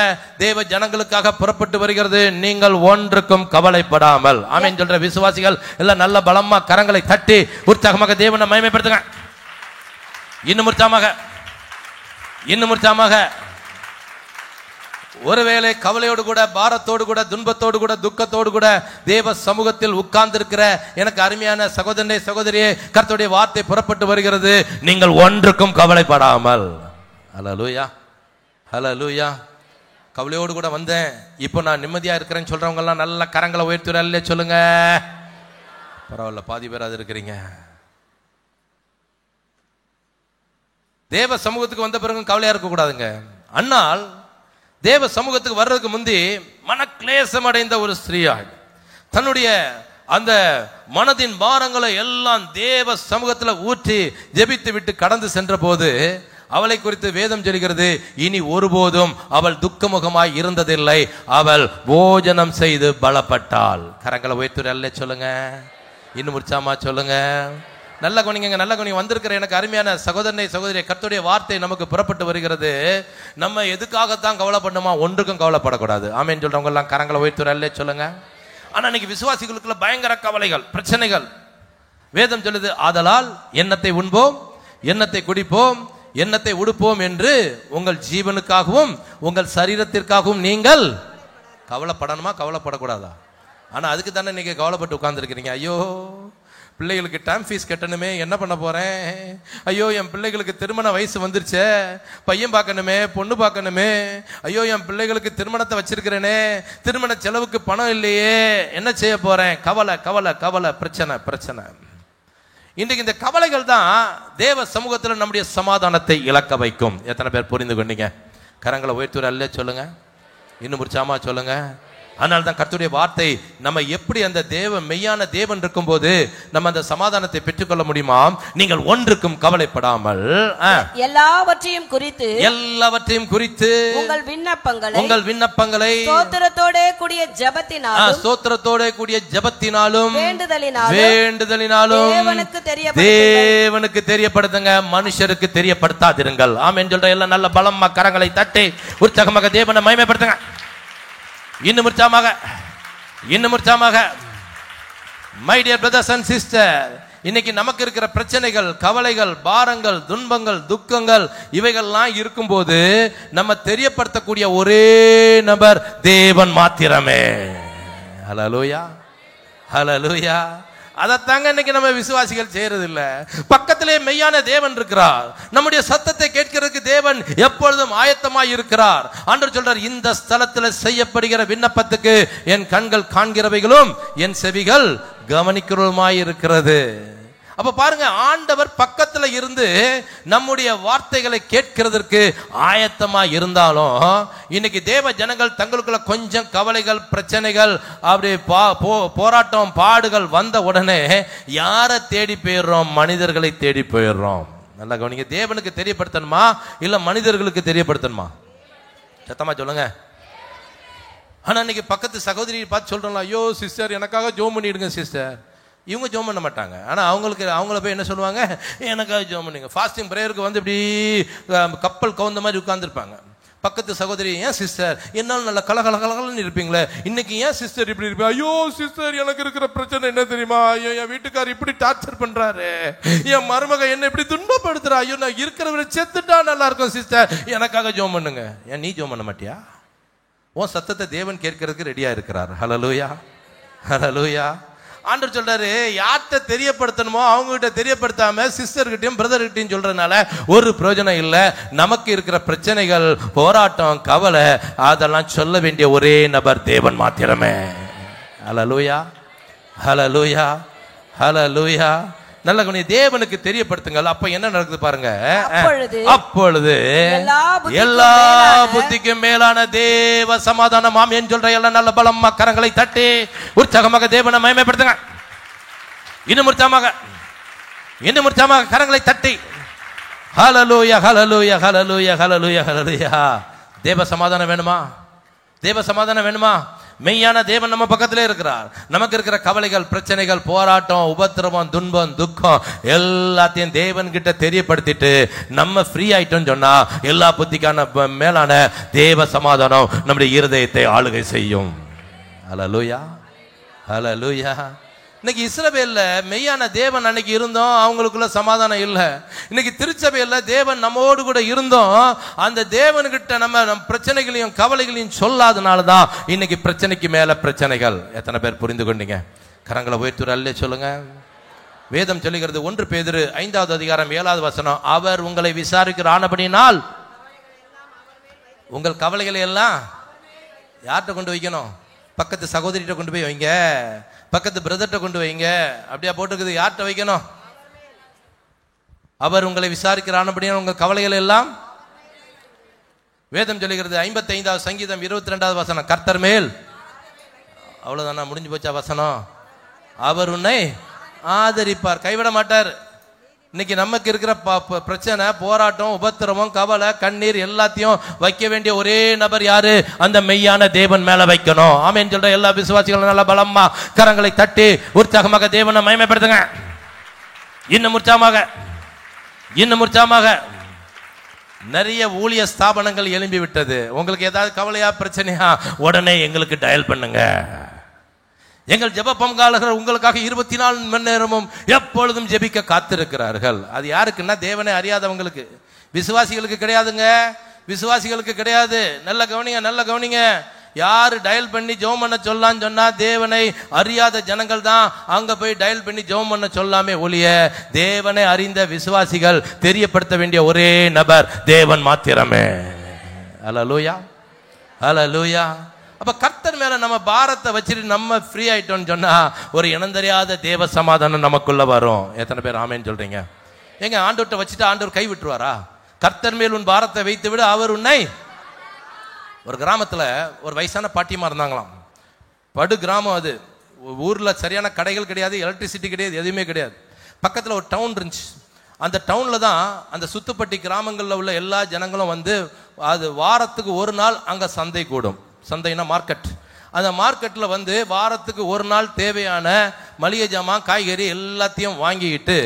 தேவ ஜனங்களுக்காக புறப்பட்டு வருகிறது. நீங்கள் ஒன்றுக்கும் கவலைப்படாமல். ஆமென் சொல்ற விசுவாசிகள் எல்லாம் நல்ல பலமா கரங்களை தட்டி உற்சாகமாக தேவனை மகிமைப்படுத்துங்க. இன்னும் உற்சாகமாக. ஒருவேளை கவலையோடு கூட, பாரத்தோடு கூட, துன்பத்தோடு கூட, துக்கத்தோடு கூட தேவ சமூகத்தில் உட்கார்ந்து இருக்கிற எனக்கு அருமையான சகோதரனே சகோதரியே, கர்த்தருடைய வார்த்தை புறப்பட்டு வருகிறது. நீங்கள் ஒன்றுக்கும் கவலைப்படாமல். ஹல்லேலூயா, ஹல்லேலூயா. கவலையோடு கூட வந்தேன், இப்போ நான் நிம்மதியா இருக்கிறேன்னு சொல்றவங்க எல்லாம் நல்ல கரங்களை உயர்த்துறல்ல சொல்லுங்க. பரவாயில்ல, பாதி பேர் அது இருக்கிறீங்க. தேவ சமூகத்துக்கு வந்த பிறகு கவலையா இருக்க கூடாதுங்க. அன்னால் தேவ சமூகத்துக்கு வர்றதுக்கு முந்தி மனக்லேசம் அடைந்த ஒரு ஸ்திரீயாள் தன்னுடைய அந்த மனதின் பாரங்களை எல்லாம் தேவ சமூகத்துல ஊற்றி ஜெபித்து விட்டு கடந்து சென்ற போது அவளை குறித்து வேதம் சொல்கிறது, இனி ஒருபோதும் அவள் துக்கமுகமாய் இருந்ததில்லை, அவள் போஜனம் செய்து பலப்பட்டாள். கரங்களை உயர்த்துறல்ல சொல்லுங்க. இன்னும் உற்சாகமா சொல்லுங்க. நல்ல கவனிங்க, நல்ல கவனிங்க. வந்திருக்கிற எனக்கு அருமையான சகோதரனை சகோதரி, கர்த்தருடைய வார்த்தை நமக்கு புறப்பட்டு வருகிறது. நம்ம எதுக்காகத்தான் கவலைப்படணுமா? ஒன்றுக்கும் கவலைப்படக்கூடாது. ஆமென் சொல்றவங்க எல்லாம் கரங்களை உயர்த்துறல்ல சொல்லுங்க. ஆனா இன்னைக்கு விசுவாசிகளுக்குள்ள பயங்கர கவலைகள், பிரச்சனைகள். வேதம் சொல்லுது, ஆதலால் எண்ணத்தை உண்போம், எண்ணத்தை குடிப்போம், எண்ணத்தை உடுப்போம் என்று உங்கள் ஜீவனுக்காகவும் உங்கள் சரீரத்திற்காகவும் நீங்கள் கவலைப்படணுமா? கவலைப்படக்கூடாதா? ஆனா அதுக்கு தானே நீங்க கவலைப்பட்டு உட்கார்ந்து இருக்கிறீங்க. ஐயோ பிள்ளைகளுக்கு டேம் ஃபீஸ் கட்டணுமே, என்ன பண்ண போறேன்? ஐயோ என் பிள்ளைகளுக்கு திருமண வயசு வந்துருச்சே, பையன் பார்க்கணுமே, பொண்ணு பார்க்கணுமே, ஐயோ என் பிள்ளைகளுக்கு திருமணத்தை வச்சிருக்கிறேனே, திருமண செலவுக்கு பணம் இல்லையே, என்ன செய்ய போறேன்? கவலை கவலை கவலை, பிரச்சனை பிரச்சனை. இன்றைக்கு இந்த கவலைகள் தான் தேவ சமூகத்தில் நம்முடைய சமாதானத்தை இழக்க வைக்கும். எத்தனை பேர் புரிந்து கொண்டீங்க? கரங்களை உயர்த்துற அல்ல சொல்லுங்க. இன்னும் உற்சாகமா சொல்லுங்க. அதனால தான் கர்த்தருடைய வார்த்தை நம்ம எப்படி அந்த மெய்யான தேவன் இருக்கும்போது நம்ம அந்த சமாதானத்தை பெற்றுக்கொள்ள முடியுமா? நீங்கள் ஒன்றுக்கும் கவலைப்படாமல் எல்லாவற்றையும் குறித்து உங்கள் விண்ணப்பங்களை ஸ்தோத்திரத்தோட கூடிய ஜெபத்தினாலும் வேண்டுதலினாலும் தேவனுக்கு தெரியப்படுத்துங்க, மனுஷருக்கு தெரியப்படுத்தாதிருங்கள். ஆமென் சொல்ற எல்லாம் நல்ல பலமா கரங்களை தட்டி உற்சாகமாக தேவனை மகிமைப்படுத்துங்க. இன்னும் உற்சாகமாக my dear brothers and sister, இன்னைக்கு நமக்கு இருக்கிற பிரச்சனைகள், கவலைகள், பாரங்கள், துன்பங்கள், துக்கங்கள் இவைகள்லாம் இருக்கும்போது நம்ம தெரியப்படுத்தக்கூடிய ஒரே நபர் தேவன் மாத்திரமே. ஹல்லேலூயா, ஹல்லேலூயா. அதைத்தாங்க இன்னைக்கு நம்ம விசுவாசிகள் செய்யறது இல்ல. பக்கத்திலே மெய்யான தேவன் இருக்கிறார், நம்முடைய சத்தத்தை கேட்கிறதுக்கு தேவன் எப்பொழுதும் ஆயத்தமாய் இருக்கிறார். ஆண்டவர் சொல்றார், இந்த ஸ்தலத்தில் செய்யப்படுகிற விண்ணப்பத்துக்கு என் கண்கள் காண்கிறவைகளும் என் செவிகள் கவனிக்கிறதுமாய் இருக்கிறது. அப்ப பாருங்க, ஆண்டவர் பக்கத்துல இருந்து நம்முடைய வார்த்தைகளை கேட்கிறதற்கு ஆயத்தமா இருந்தாலும் இன்னைக்கு தேவ ஜனங்கள் தங்களுக்குள்ள கொஞ்சம் கவலைகள், பிரச்சனைகள், அப்படி போராட்டம், பாடுகள் வந்த உடனே யாரை தேடி போயிடுறோம்? மனிதர்களை தேடி போயிடுறோம். நல்லா கவனிங்க. தேவனுக்கு தெரியப்படுத்தணுமா இல்ல மனிதர்களுக்கு தெரியப்படுத்தணுமா? சத்தமா சொல்லுங்க. ஆனா இன்னைக்கு பக்கத்து சகோதரி பார்த்து சொல்றோம்ல, ஐயோ சிஸ்டர் எனக்காக ஜோம் பண்ணிடுங்க சிஸ்டர். இவங்க ஜோம் பண்ண மாட்டாங்க. ஆனால் அவங்கள போய் என்ன சொல்லுவாங்க? எனக்காக ஜோம் பண்ணுங்க. ஃபாஸ்டிங் ப்ரேயருக்கு வந்து இப்படி கப்பல் கவுந்த மாதிரி உட்கார்ந்துருப்பாங்க. பக்கத்து சகோதரி, ஏன் சிஸ்டர் என்னால் நல்ல கலகலன்னு இருப்பீங்களே, இன்னைக்கு ஏன் சிஸ்டர் இப்படி இருப்பேன்? ஐயோ சிஸ்டர் எனக்கு இருக்கிற பிரச்சனை என்ன தெரியுமா? ஐயோ என் வீட்டுக்காரர் இப்படி டார்ச்சர் பண்றாரு, என் மருமக என்ன இப்படி துன்பப்படுத்துறா, ஐயோ நான் இருக்கிறவரை செத்துட்டா நல்லா இருக்கும் சிஸ்டர், எனக்காக ஜோம் பண்ணுங்க. ஏன் நீ ஜோம் பண்ண மாட்டியா? உன் சத்தத்தை தேவன் கேட்கறதுக்கு ரெடியா இருக்கிறார். ஹல்லேலூயா, ஹல்லேலூயா. ஆண்டவர் சொல்றாரு, யார்கிட்ட தெரியப்படுத்தணுமோ அவங்க கிட்ட தெரியப்படுத்தாம சிஸ்டர் கிட்டையும் பிரதர் கிட்டையும் சொல்றதுனால ஒரு பிரயோஜனம் இல்லை. நமக்கு இருக்கிற பிரச்சனைகள், போராட்டம், கவலை அதெல்லாம் சொல்ல வேண்டிய ஒரே நபர் தேவன் மாத்திரமே. ஹல்லேலூயா, ஹல்லேலூயா, ஹல்லேலூயா. நல்ல தேவனுக்கு தெரியப்படுத்துங்கள். அப்ப என்ன நடக்குது பாருங்க. அப்பொழுது எல்லா புத்திக்கும் மேலான தேவ சமாதானம் ஆமென் சொல்ற எல்லாம் நல்ல பலமா கரங்களை தட்டி உற்சாகமாக தேவனை மகிமைப்படுத்துங்க. இன்னும் உற்சாகமாக கரங்களை தட்டி ஹல்லேலூயா, ஹல்லேலூயா, ஹல்லேலூயா, ஹல்லேலூயா, ஹல்லேலூயா. தேவ சமாதானம் வேணுமா? தேவ சமாதானம் வேணுமா? மெய்யான தேவன் நம்ம பக்கத்திலே இருக்கிறார். நமக்கு இருக்கிற கவலைகள், பிரச்சனைகள், போராட்டம், உபத்திரவம், துன்பம், துக்கம் எல்லாத்தையும் தேவன் கிட்ட தெரியப்படுத்திட்டு நம்ம ஃப்ரீ ஆயிட்டோம்னு சொன்னா எல்லா புத்திக்கான மேலான தேவ சமாதானம் நம்முடைய இருதயத்தை ஆளுகை செய்யும். ஹல்லேலூயா, ஹல்லேலூயா. இன்னைக்கு இஸ்ரவேல்ல மெய்யான தேவன் அன்னைக்கு இருந்தோம், அவங்களுக்குள்ள சமாதானம் இல்லை. இன்னைக்கு திருச்சபையில தேவன் நம்மோடு கூட இருந்தோம், அந்த தேவன்கிட்ட நம்ம பிரச்சனைகளையும் கவலைகளையும் சொல்லாதனாலதான் இன்னைக்கு பிரச்சனைக்கு மேல பிரச்சனைகள். எத்தனை பேர் புரிந்து கொண்டீங்க? கரங்களை உயர்த்துற அல்ல சொல்லுங்க. வேதம் சொல்லுகிறது 1 பேதுரு 5வது அதிகாரம் 7வது வசனம், அவர் உங்களை விசாரிக்கிற ஆனபடினால் உங்கள் கவலைகளை எல்லாம் யார்கிட்ட கொண்டு வைக்கணும்? பக்கத்து சகோதரிகிட்ட கொண்டு போய் வைங்க, பக்கத்து பிரதர்கிட்ட கொண்டு வைங்க. அப்படியா போட்டுருக்குது? யார்கிட்ட வைக்கணும்? அவர் உங்களை விசாரிக்கிறானபடியால் உங்கள் கவலைகள் எல்லாம். வேதம் சொல்லுகிறது 55வது சங்கீதம் 22வது வசனம், கர்த்தர் மேல். அவ்வளவுதானா? முடிஞ்சு போச்சா வசனம்? அவர் உன்னை ஆதரிப்பார், கைவிட மாட்டார். இன்னைக்கு நமக்கு இருக்கிற பிரச்சனை, போராட்டம், உபத்திரவம், கவலை, கண்ணீர் எல்லாத்தையும் வைக்க வேண்டிய ஒரே நபர் யாரு? அந்த மெய்யான தேவன் மேல வைக்கணும். ஆமென் சொல்ற எல்லா விசுவாசிகளும் நல்ல பலமா கரங்களை தட்டி உற்சாகமாக தேவனை மகிமைப்படுத்துங்க. இன்னும் உற்சாகமாக. நிறைய ஊழிய ஸ்தாபனங்கள் எழும்பி விட்டது. உங்களுக்கு ஏதாவது கவலையா, பிரச்சனையா, உடனே எங்களுக்கு டயல் பண்ணுங்க. எங்கள் ஜெப பங்காளர்கள் உங்களுக்காக 24 மணி நேரமும் எப்பொழுதும் ஜெபிக்க காத்திருக்கிறார்கள். அது யாருக்குன்னா தேவனை அறியாதவங்களுக்கு, விசுவாசிகளுக்கு கிடையாதுங்க. விசுவாசிகளுக்கு கிடையாது. நல்ல கவனிங்க. யாரு டயல் பண்ணி ஜெபம் பண்ண சொல்லலாம்னு சொன்னா தேவனை அறியாத ஜனங்கள் தான் அங்க போய் டயல் பண்ணி ஜெபம் பண்ண சொல்லாமே ஒழிய தேவனை அறிந்த விசுவாசிகள் தெரியப்படுத்த வேண்டிய ஒரே நபர் தேவன் மாத்திரமே. ஹல்லேலூயா, ஹல்லேலூயா. அப்ப கர்த்தர் மேல நம்ம பாரத்தை வச்சுட்டு நம்ம ஃப்ரீ ஆயிட்டோம்னு சொன்னா ஒரு இனந்தெரியாத தேவ சமாதானம் நமக்குள்ள வரும். எத்தனை பேர் ஆமேன்னு சொல்றீங்க? எங்க ஆண்டவர்கிட்ட வச்சுட்டு ஆண்டவர் கை விட்டுருவாரா? கர்த்தர் மேல் உன் பாரத்தை வைத்து விடு, அவர் உன்னை. ஒரு கிராமத்துல ஒரு வயசான பாட்டியமா இருந்தாங்களாம். படு கிராமம் அது. ஊர்ல சரியான கடைகள் கிடையாது, எலக்ட்ரிசிட்டி கிடையாது, எதுவுமே கிடையாது. பக்கத்துல ஒரு டவுன் இருந்துச்சு. அந்த டவுன்ல தான் அந்த சுத்துப்பட்டி கிராமங்கள்ல உள்ள எல்லா ஜனங்களும் வந்து அது வாரத்துக்கு ஒரு நாள் அங்க சந்தை கூடும். சந்தைனா மார்க்கெட். அந்த மார்க்கெட்ல வந்து வாரத்துக்கு ஒரு நாள் தேவையான மளிகை ஜாமான், காய்கறி எல்லாத்தையும் வாங்கிக்கிட்டு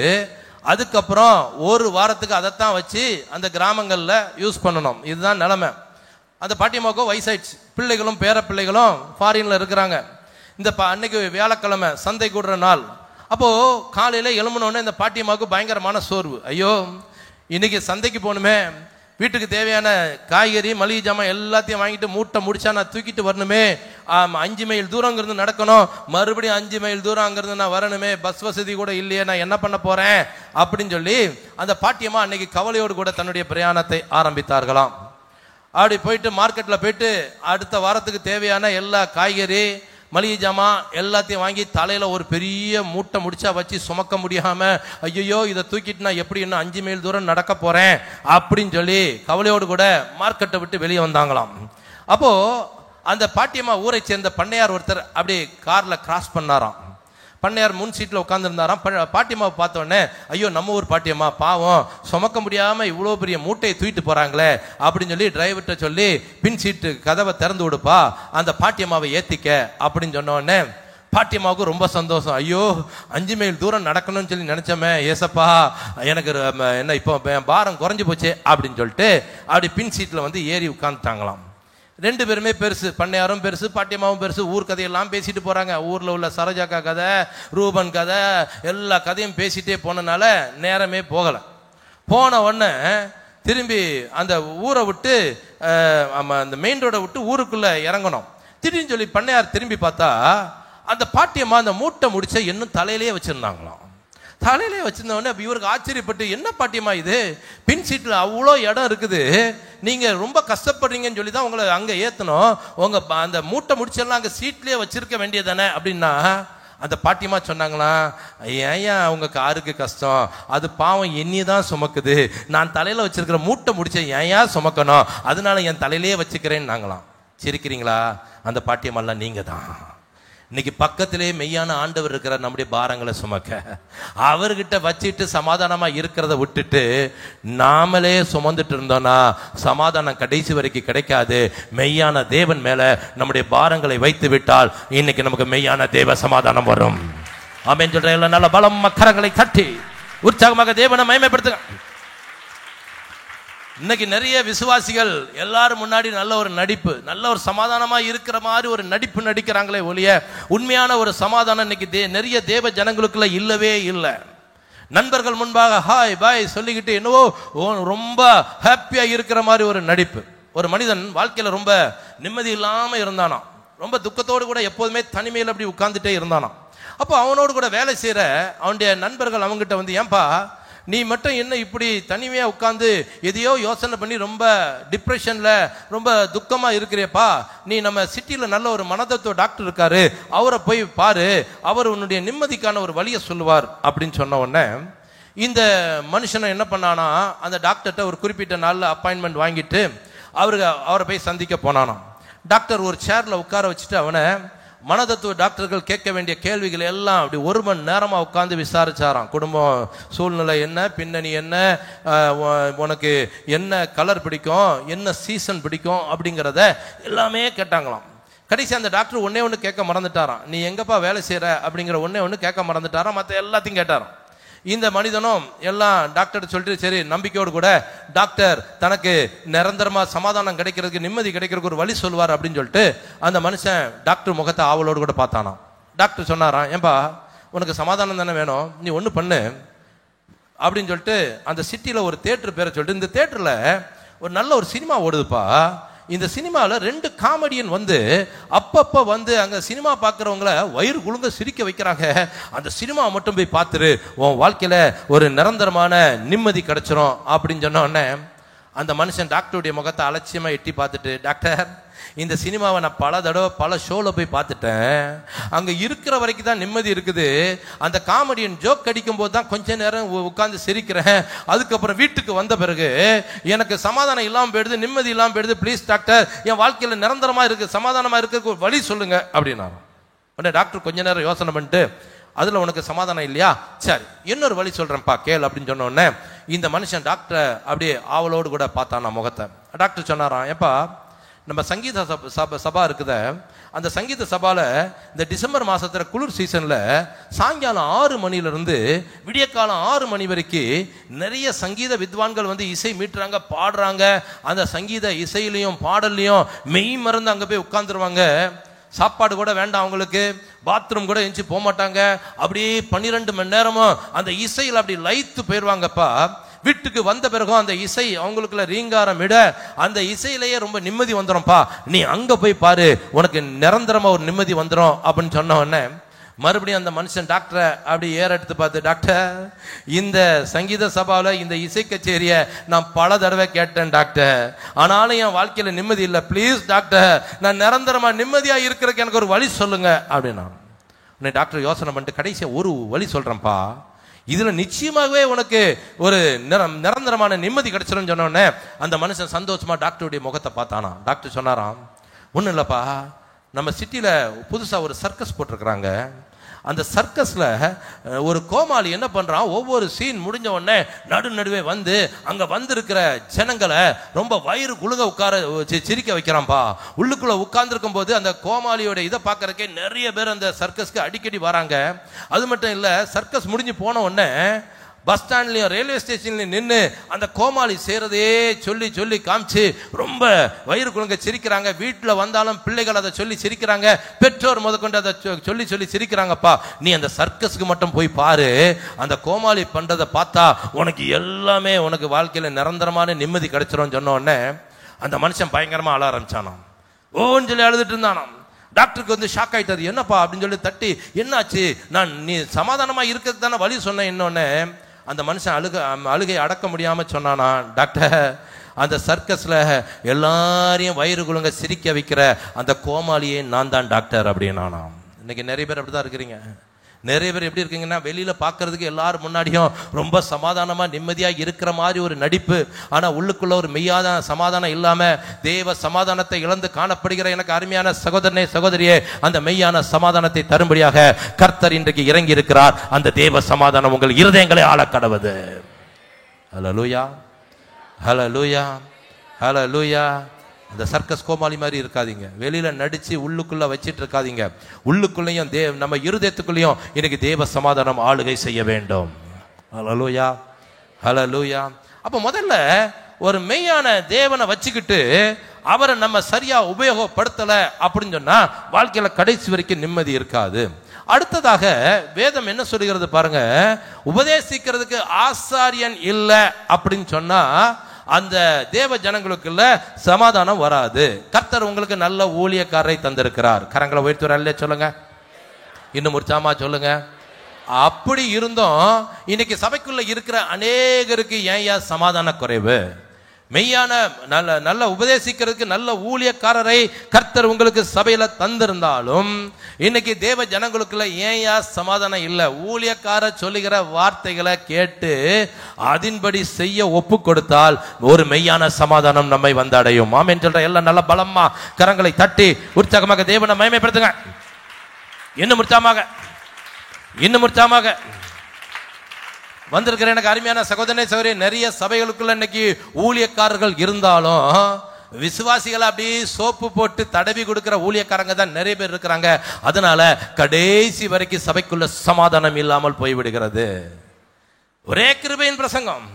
அதுக்கப்புறம் ஒரு வாரத்துக்கு அதைத்தான் வச்சு அந்த கிராமங்கள்ல யூஸ் பண்ணணும். இதுதான் நிலைமை. அந்த பாட்டியம்மாவுக்கும் வயசாயிடுச்சு. பிள்ளைகளும் பேர பிள்ளைகளும் ஃபாரின்ல இருக்கிறாங்க. இந்த அன்னைக்கு வியாழக்கிழமை சந்தை கூடுற நாள். அப்போ காலையில எழும்பினோடனே இந்த பாட்டியம்மாவுக்கு பயங்கரமான சோர்வு. ஐயோ, இன்னைக்கு சந்தைக்கு போகணுமே, வீட்டுக்கு தேவையான காய்கறி மளிகை ஜாமான் எல்லாத்தையும் வாங்கிட்டு மூட்டை முடிச்சா நான் தூக்கிட்டு வரணுமே, 5 மைல் தூரம் அங்கிருந்து நடக்கணும், மறுபடியும் 5 மைல் தூரம் அங்கிருந்து நான் வரணுமே, பஸ் வசதி கூட இல்லையே, நான் என்ன பண்ண போறேன் அப்படின்னு சொல்லி அந்த பாட்டியம்மா அன்னைக்கு கவலையோடு கூட தன்னுடைய பிரயாணத்தை ஆரம்பித்தார்களாம். அப்படி போயிட்டு மார்க்கெட்ல போயிட்டு அடுத்த வாரத்துக்கு தேவையான எல்லா காய்கறி மளிகை ஜாமான் எல்லாத்தையும் வாங்கி தலையில ஒரு பெரிய மூட்டை முடிச்சா வச்சு சுமக்க முடியாம, ஐயோ இதை தூக்கிட்டு நான் எப்படி இன்னும் 5 மைல் தூரம் நடக்க போறேன் அப்படின்னு சொல்லி கவலையோடு கூட மார்க்கெட்டை விட்டு வெளியே வந்தாங்களாம். அப்போ அந்த பாட்டியம்மா ஊரை சேர்ந்த பண்ணையார் ஒருத்தர் அப்படி கார்ல கிராஸ் பண்ணாராம். பண்ணையார் முன் சீட்ல உட்கார்ந்து இருந்தாராம். பாட்டியம்மாவை பார்த்த உடனே, ஐயோ நம்ம ஊர் பாட்டியம்மா பாவம், சுமக்க முடியாம இவ்வளவு பெரிய மூட்டையை தூக்கிட்டு போறாங்களே அப்படின்னு சொல்லி டிரைவர்கிட்ட சொல்லி பின் சீட்டு கதவை திறந்து விடுப்பா, அந்த பாட்டியம்மாவை ஏத்திக்க அப்படின்னு சொன்ன உடனே பாட்டியம்மாவுக்கு ரொம்ப சந்தோஷம். ஐயோ 5 மைல் தூரம் நடக்கணும்னு சொல்லி நினைச்சமே, ஏசப்பா எனக்கு என்ன இப்போ பாரம் குறைஞ்சு போச்சு அப்படின்னு சொல்லிட்டு அப்படி பின் சீட்ல வந்து ஏறி உட்கார்ந்துட்டாங்களாம். 2 பேருமே பெருசு, பண்ணையாரும் பெருசு, பாட்டியம்மாவும் பெருசு. ஊர் கதையெல்லாம் பேசிட்டு போறாங்க. ஊர்ல உள்ள சரோஜாக்கா கதை, ரூபன் கதை, எல்லா கதையும் பேசிட்டே போனனால நேரமே போகல. போன உடனே திரும்பி அந்த ஊரை விட்டு அந்த மெயின் ரோட விட்டு ஊருக்குள்ள இறங்கணும். திடீர்னு சொல்லி பண்ணையார் திரும்பி பார்த்தா அந்த பாட்டியம்மா அந்த மூட்டை முடிச்ச இன்னும் தலையிலேயே வச்சிருந்தாங்களாம். தலையிலே வச்சிருந்தவொடனே இவருக்கு ஆச்சரியப்பட்டு, என்ன பாட்டியம்மா இது, பின் சீட்ல அவ்வளோ இடம் இருக்குது, நீங்க ரொம்ப கஷ்டப்படுறீங்கன்னு சொல்லி தான் உங்களை அங்க ஏத்தணும், உங்க அந்த மூட்டை முடிச்செல்லாம் அங்க சீட்லயே வச்சிருக்க வேண்டியதானே அப்படின்னா அந்த பாட்டியம்மா சொன்னாங்களாம், ஏன் அவங்க காருக்கு கஷ்டம், அது பாவம் என்னைதான் சுமக்குது, நான் தலையில வச்சிருக்கிற மூட்டை முடிச்ச ஏன் சுமக்கணும், அதனால என் தலையிலேயே வச்சுக்கிறேன்னாங்களாம். சிரிக்கிறீங்களா? அந்த பாட்டியம்மாலாம் நீங்க தான். இன்னைக்கு பக்கத்திலே மெய்யான ஆண்டவர் இருக்கிற நம்முடைய பாரங்களை சுமக்க, அவர்கிட்ட வச்சுட்டு சமாதானமா இருக்கிறத விட்டுட்டு நாமளே சுமந்துட்டு இருந்தோம்னா சமாதானம் கடைசி வரைக்கும் கிடைக்காது. மெய்யான தேவன் மேல நம்முடைய பாரங்களை வைத்து விட்டால் இன்னைக்கு நமக்கு மெய்யான தேவ சமாதானம் வரும். ஆமென் சொல்ற எல்லாம் நல்ல பலம் மக்கரங்களை தட்டி உற்சாகமாக தேவனை மகிமைப்படுத்துங்க. இன்னைக்கு நிறைய விசுவாசிகள் எல்லாரும் முன்னாடி நல்ல ஒரு நடிப்பு, நல்ல ஒரு சமாதானமா இருக்கிற மாதிரி ஒரு நடிப்பு நடிக்கிறாங்களே ஒழிய உண்மையான ஒரு சமாதானம் இன்னைக்கு நிறைய தேவ ஜனங்களுக்குள்ள இல்லவே இல்லை. நண்பர்கள் முன்பாக ஹாய் பாய் சொல்லிக்கிட்டு என்னவோ ரொம்ப ஹாப்பியா இருக்கிற மாதிரி ஒரு நடிப்பு. ஒரு மனிதன் வாழ்க்கையில ரொம்ப நிம்மதி இல்லாம இருந்தானாம், ரொம்ப துக்கத்தோடு கூட எப்போதுமே தனிமையில் அப்படி உட்கார்ந்துட்டே இருந்தானாம். அப்போ அவனோடு கூட வேலை செய்யற அவனுடைய நண்பர்கள் அவங்ககிட்ட வந்து, ஏன்பா நீ மட்டும் என்ன இப்படி தனிமையா உட்கார்ந்து எதையோ யோசனை பண்ணி ரொம்ப டிப்ரெஷன்ல ரொம்ப துக்கமா இருக்கிறேப்பா, நீ நம்ம சிட்டியில நல்ல ஒரு மனதத்துவ டாக்டர் இருக்காரு, அவரை போய் பாரு, அவர் உன்னுடைய நிம்மதிக்கான ஒரு வழியை சொல்லுவார் அப்படின்னு சொன்ன உடனே இந்த மனுஷனை என்ன பண்ணானா, அந்த டாக்டர்கிட்ட ஒரு குறிப்பிட்ட நாள்ல அப்பாயின்மெண்ட் வாங்கிட்டு அவரை போய் சந்திக்க போனானாம். டாக்டர் ஒரு சேர்ல உட்கார வச்சுட்டு அவனை மனதத்துவ டாக்டர்கள் கேட்க வேண்டிய கேள்விகள் எல்லாம் அப்படி 1 மணி நேரமா உட்காந்து விசாரிச்சாராம். குடும்பம் சூழ்நிலை என்ன, பின்னணி என்ன, உனக்கு என்ன கலர் பிடிக்கும், என்ன சீசன் பிடிக்கும் அப்படிங்கிறத எல்லாமே கேட்டாங்களாம். கடைசி அந்த டாக்டர் ஒன்னே கேட்க மறந்துட்டாராம், நீ எங்கப்பா வேலை செய்யற அப்படிங்கிற ஒன்னே கேட்க மறந்துட்டாராம், மற்ற எல்லாத்தையும் கேட்டாராம். இந்த மனிதனும் எல்லாம் டாக்டர் சொல்லிட்டு சரி நம்பிக்கையோடு கூட டாக்டர் தனக்கு நிரந்தரமா சமாதானம் கிடைக்கிறதுக்கு நிம்மதி கிடைக்கிறதுக்கு ஒரு வழி சொல்லுவார் அப்படின்னு சொல்லிட்டு அந்த மனுஷன் டாக்டர் முகத்தை ஆவலோடு கூட பார்த்தானாம். டாக்டர் சொன்னாராம், ஏன்பா உனக்கு சமாதானம் தானே வேணும், நீ ஒண்ணு பண்ணு அப்படின்னு சொல்லிட்டு அந்த சிட்டியில ஒரு தியேட்டர் பேரை சொல்லிட்டு, இந்த தியேட்டர்ல ஒரு நல்ல ஒரு சினிமா ஓடுதுப்பா, இந்த சினிமாவில் 2 காமெடியன் வந்து அப்பப்ப வந்து அங்க சினிமா பார்க்கறவங்கள வயிறு குலுங்க சிரிக்க வைக்கிறாங்க, அந்த சினிமா மட்டும் போய் பார்த்துரு, உன் வாழ்க்கையில ஒரு நிரந்தரமான நிம்மதி கிடைச்சிரும் அப்படின்னு சொன்ன உடனே அந்த மனுஷன் டாக்டருடைய முகத்தை அலட்சியமா எட்டி பார்த்துட்டு, டாக்டர் இந்த சினிமாவை நான் பல தடவை பல ஷோல போய் பார்த்துட்டேன், அங்க இருக்கிற வரைக்கும் தான் நிம்மதி இருக்குது, அந்த காமெடியன் ஜோக் அடிக்கும் போது தான் கொஞ்ச நேரம் உட்கார்ந்து சிரிக்கிறேன், அதுக்கப்புறம் வீட்டுக்கு வந்த பிறகு எனக்கு சமாதானம் இல்லாம போயிடுது, நிம்மதி இல்லாம போயிடுது, ப்ளீஸ் டாக்டர் என் வாழ்க்கையில நிரந்தரமா இருக்கு சமாதானமா இருக்கு வழி சொல்லுங்க அப்படின்னா. உடனே டாக்டர் கொஞ்ச நேரம் யோசனை பண்ணிட்டு, அதுல உனக்கு சமாதானம் இல்லையா, சரி இன்னொரு வழி சொல்றேன்ப்பா கேள் அப்படின்னு சொன்ன உடனே இந்த மனுஷன் டாக்டரை அப்படியே ஆவலோடு கூட பார்த்தான் நான் முகத்தை. டாக்டர் சொன்னாராம், ஏப்பா நம்ம சங்கீத சபா இருக்குத, அந்த சங்கீத சபால இந்த டிசம்பர் மாசத்துல குளிர் சீசன்ல சாயங்காலம் 6 மணிலிருந்து விடிய காலம் 6 மணி வரைக்கும் நிறைய சங்கீத வித்வான்கள் வந்து இசை மீட்டுறாங்க, பாடுறாங்க. அந்த சங்கீத இசையிலையும் பாடல்லையும் மெய் மறந்து அங்க போய் உட்கார்ந்துருவாங்க. சாப்பாடு கூட வேண்டாம் அவங்களுக்கு, பாத்ரூம் கூட எஞ்சி போக மாட்டாங்க. அப்படியே 12 மணி நேரமும் அந்த இசையில் அப்படி லயித்து போயிடுவாங்கப்பா. வீட்டுக்கு வந்த பிறகும் அந்த இசை அவங்களுக்குள்ள ரீங்காரம் விட அந்த இசையிலேயே ரொம்ப நிம்மதி வந்துடும்ப்பா, நீ அங்க போய் பாரு, உனக்கு நிரந்தரமா ஒரு நிம்மதி வந்துடும் அப்படின்னு சொன்ன உடனே மறுபடியும் அந்த மனுஷன் டாக்டரை அப்படி ஏற எடுத்து பார்த்து, டாக்டர் இந்த சங்கீத சபாவில் இந்த இசை கச்சேரியை நான் பல தடவை கேட்டேன் டாக்டர், ஆனாலும் என் வாழ்க்கையில நிம்மதி இல்லை, ப்ளீஸ் டாக்டர் நான் நிரந்தரமா நிம்மதியா இருக்கிறதுக்கு எனக்கு ஒரு வழி சொல்லுங்க அப்படின்னா. உடனே டாக்டர் யோசனை பண்ணிட்டு கடைசியா ஒரு வழி சொல்றேன்ப்பா, இதுல நிச்சயமாகவே உனக்கு ஒரு நிரந்தரமான நிம்மதி கிடைச்சிடும் சொன்ன உடனே அந்த மனுஷன் சந்தோஷமா டாக்டருடைய முகத்தை பார்த்தானா. டாக்டர் சொன்னாராம், ஒன்றும் இல்லப்பா, நம்ம சிட்டியில புதுசா ஒரு சர்க்கஸ் போட்டிருக்கிறாங்க. அந்த சர்க்கஸ்ல ஒரு கோமாளி என்ன பண்றான், ஒவ்வொரு சீன் முடிஞ்ச உடனே நடுவே வந்து அங்க வந்திருக்கிற ஜனங்களை ரொம்ப வயிறு குழுங்க உட்கார சிரிக்க வைக்கிறான்பா. உள்ளுக்குள்ள உட்கார்ந்து இருக்கும் போது அந்த கோமாளியோட இதை பார்க்கறதுக்கே நிறைய பேர் அந்த சர்க்கஸ்க்கு அடிக்கடி வராங்க. அது மட்டும் இல்ல, சர்க்கஸ் முடிஞ்சு போன உடனே பஸ் ஸ்டாண்ட்லயும் ரயில்வே ஸ்டேஷன்லயும் நின்று அந்த கோமாளி செய்யறதே சொல்லி சொல்லி காமிச்சு ரொம்ப வயிறு குழுங்க சிரிக்கிறாங்க. வீட்டில் வந்தாலும் பிள்ளைகள் அதை சொல்லி சிரிக்கிறாங்க, பெற்றோர் முதற்கொண்டு அதை சொல்லி சொல்லி சிரிக்கிறாங்கப்பா. நீ அந்த சர்க்கஸ்க்கு மட்டும் போய் பாரு, அந்த கோமாளி பண்றதை பார்த்தா உனக்கு எல்லாமே உனக்கு வாழ்க்கையில நிரந்தரமான நிம்மதி கிடைச்சிரும் சொன்ன உடனே அந்த மனுஷன் பயங்கரமா அழ ஆரம்பிச்சானாம். ஓன்னு சொல்லி அழுதுட்டு இருந்தானாம். டாக்டருக்கு வந்து ஷாக் ஆயிட்டாரு, என்னப்பா அப்படின்னு சொல்லி தட்டி, என்னாச்சு, நான் நீ சமாதானமா இருக்கிறது தானே வழி சொன்னேன். இன்னொன்னு அந்த மனுஷன் அழுகை அடக்க முடியாம சொன்னானா, டாக்டர் அந்த சர்க்கஸ்ல எல்லாரையும் வயிறு குழுங்க சிரிக்க வைக்கிற அந்த கோமாளியே நான் தான் டாக்டர் அப்படின்னானா. இன்னைக்கு நிறைய பேர் அப்படிதான் இருக்கிறீங்க. நிறைய பேர் எப்படி இருக்கீங்கன்னா, வெளியில பாக்குறதுக்கு எல்லாரும் முன்னாடியும் ரொம்ப சமாதானமா நிம்மதியா இருக்கிற மாதிரி ஒரு நடிப்பு, ஆனா உள்ளுக்குள்ள ஒரு மெய்யாத சமாதானம் இல்லாம தேவ சமாதானத்தை இழந்து காணப்படுகிற எனக்கு அருமையான சகோதரனே சகோதரியே, அந்த மெய்யான சமாதானத்தை தரும்படியாக கர்த்தர் இன்றைக்கு இறங்கி இருக்கிறார். அந்த தேவ சமாதானம் உங்கள் இருதயங்களை ஆள கடவுது. ஹல்லேலூயா, ஹல்லேலூயா, ஹல்லேலூயா. அந்த சர்க்கஸ் கோமாளி மாதிரி இருக்காதீங்க, வெளியில நடிச்சு உள்ளுக்குள்ள வச்சிட்டு இருக்காதீங்க. உள்ளுக்குள்ளேயும் நம்ம இருதயத்துக்குள்ளேயும் இன்னைக்கு தேவ சமாதானம் ஆளுகை செய்ய வேண்டும். ஹல்லேலூயா, ஹல்லேலூயா. அப்ப முதல்ல ஒரு மெய்யான தேவனை வச்சுக்கிட்டு அவரை நம்ம சரியா உபயோகப்படுத்தல அப்படின்னு சொன்னா வாழ்க்கையில கடைசி வரைக்கும் நிம்மதி இருக்காது. அடுத்ததாக வேதம் என்ன சொல்லுகிறது பாருங்க, உபதேசிக்கிறதுக்கு ஆசாரியன் இல்லை அப்படின்னு சொன்னா அந்த தேவ ஜனங்களுக்குள்ள சமாதானம் வராது. கர்த்தர் உங்களுக்கு நல்ல ஊழியக்காரரை தந்திருக்கிறார். கரங்களை உயர்த்தி வர இல்லையா சொல்லுங்க, இன்னும் உற்சாகமா சொல்லுங்க. அப்படி இருந்தோம் இன்னைக்கு சபைக்குள்ள இருக்கிற அநேகருக்கு ஏன் சமாதான குறைவு? மெய்யான நல்ல உபதேசிக்கிறதுக்கு நல்ல ஊழியக்காரரை கர்த்தர் உங்களுக்கு சபையில தந்திருந்தாலும் இன்னைக்கு தேவ ஜனங்களுக்குள்ள ஏன் சமாதானம் இல்லை? ஊழியக்கார சொல்லுகிற வார்த்தைகளை கேட்டு அதன்படி செய்ய ஒப்பு கொடுத்தால் ஒரு மெய்யான சமாதானம் நம்மை வந்தடையும். ஆமென் சொல்ற எல்லாம் நல்ல பலமா கரங்களை தட்டி உற்சாகமாக தேவனை மகிமைப்படுத்துங்க. இன்னும் உற்சாகமாக, இன்னும் உற்சாகமாக வந்திருக்கிற எனக்கு அருமையான சகோதரனே சகோதரி, நிறைய சபைகளுக்குள்ள இன்னைக்கு ஊழியக்காரர்கள் இருந்தாலும் விசுவாசிகளை அப்படியே சோப்பு போட்டு தடவி கொடுக்கிற ஊழியக்காரங்க தான் நிறைய பேர் இருக்கிறாங்க. அதனால கடைசி வரைக்கும் சபைக்குள்ள சமாதானம் இல்லாமல் போய்விடுகிறது. ஒரே கிருபையின் பிரசங்கம்,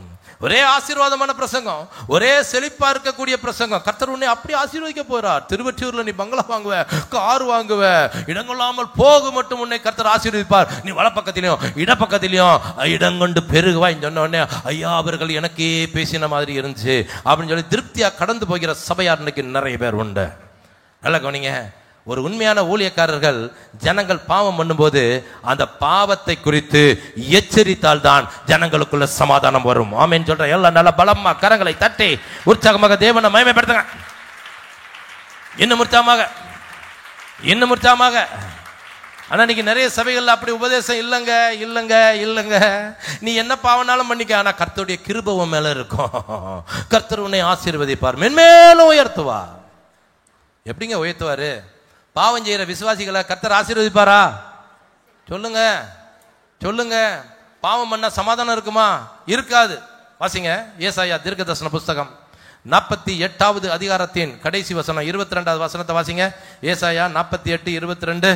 ஒரே ஆசீர்வாதமான பிரசங்கம், ஒரே செழிப்பா இருக்கக்கூடிய பிரசங்கம். கர்த்தர் உன்னை அப்படி ஆசீர்வதிக்க போறார். திருவற்றியூர்ல நீ பங்களா வாங்குவ, கார் வாங்குவ, இடங்கொள்ளாமல் போக மட்டும் உன்னை கர்த்தர் ஆசீர்வதிப்பார். நீ வலப்பக்கத்திலையும் இடப்பக்கத்திலையும் இடங்கொண்டு பெருகுவாய் சொன்ன உடனே ஐயா அவர்கள் எனக்கே பேசின மாதிரி இருந்துச்சு அப்படின்னு சொல்லி திருப்தியா கடந்து போகிற சபையார் இன்னைக்கு நிறைய பேர் உண்டு. நல்லா கவனிங்க, ஒரு உண்மையான ஊழியக்காரர்கள் ஜனங்கள் பாவம் பண்ணும்போது அந்த பாவத்தை குறித்து எச்சரித்தால் தான் ஜனங்களுக்குள்ள சமாதானம் வரும். ஆமென் சொல்ற எல்லாம் நல்ல பலமா கரங்களை தட்டி உற்சாகமாக தேவனை மகிமைப்படுத்துங்க. இன்னும் உற்சாகமாக, இன்னும் உற்சாகமாக. ஆனா இன்னைக்கு நிறைய சபைகள்ல அப்படி உபதேசம் இல்லைங்க இல்லைங்க இல்லைங்க. நீ என்ன பாவனாலும் பண்ணிக்க, ஆனா கர்த்தருடைய கிருபை உன் மேல இருக்கும். கர்த்தர் உன்னை ஆசீர்வதிப்பார், மென்மேலும் உயர்த்துவார். எப்படிங்க உயர்த்துவாரு? பாவம் செய்யற விசுவாசிகளை கர்த்தர் ஆசீர்வதிப்பாரா? சொல்லுங்க சொல்லுங்க. பாவம் பண்ணா சமாதானம் இருக்குமா? இருக்காது. வாசிங்க ஏசாயா தீர்க்கதரிசன புஸ்தகம் 48வது அதிகாரத்தின் கடைசி வசனம் 22வது வசனத்தை வாசிங்க. ஏசாயா 48:22.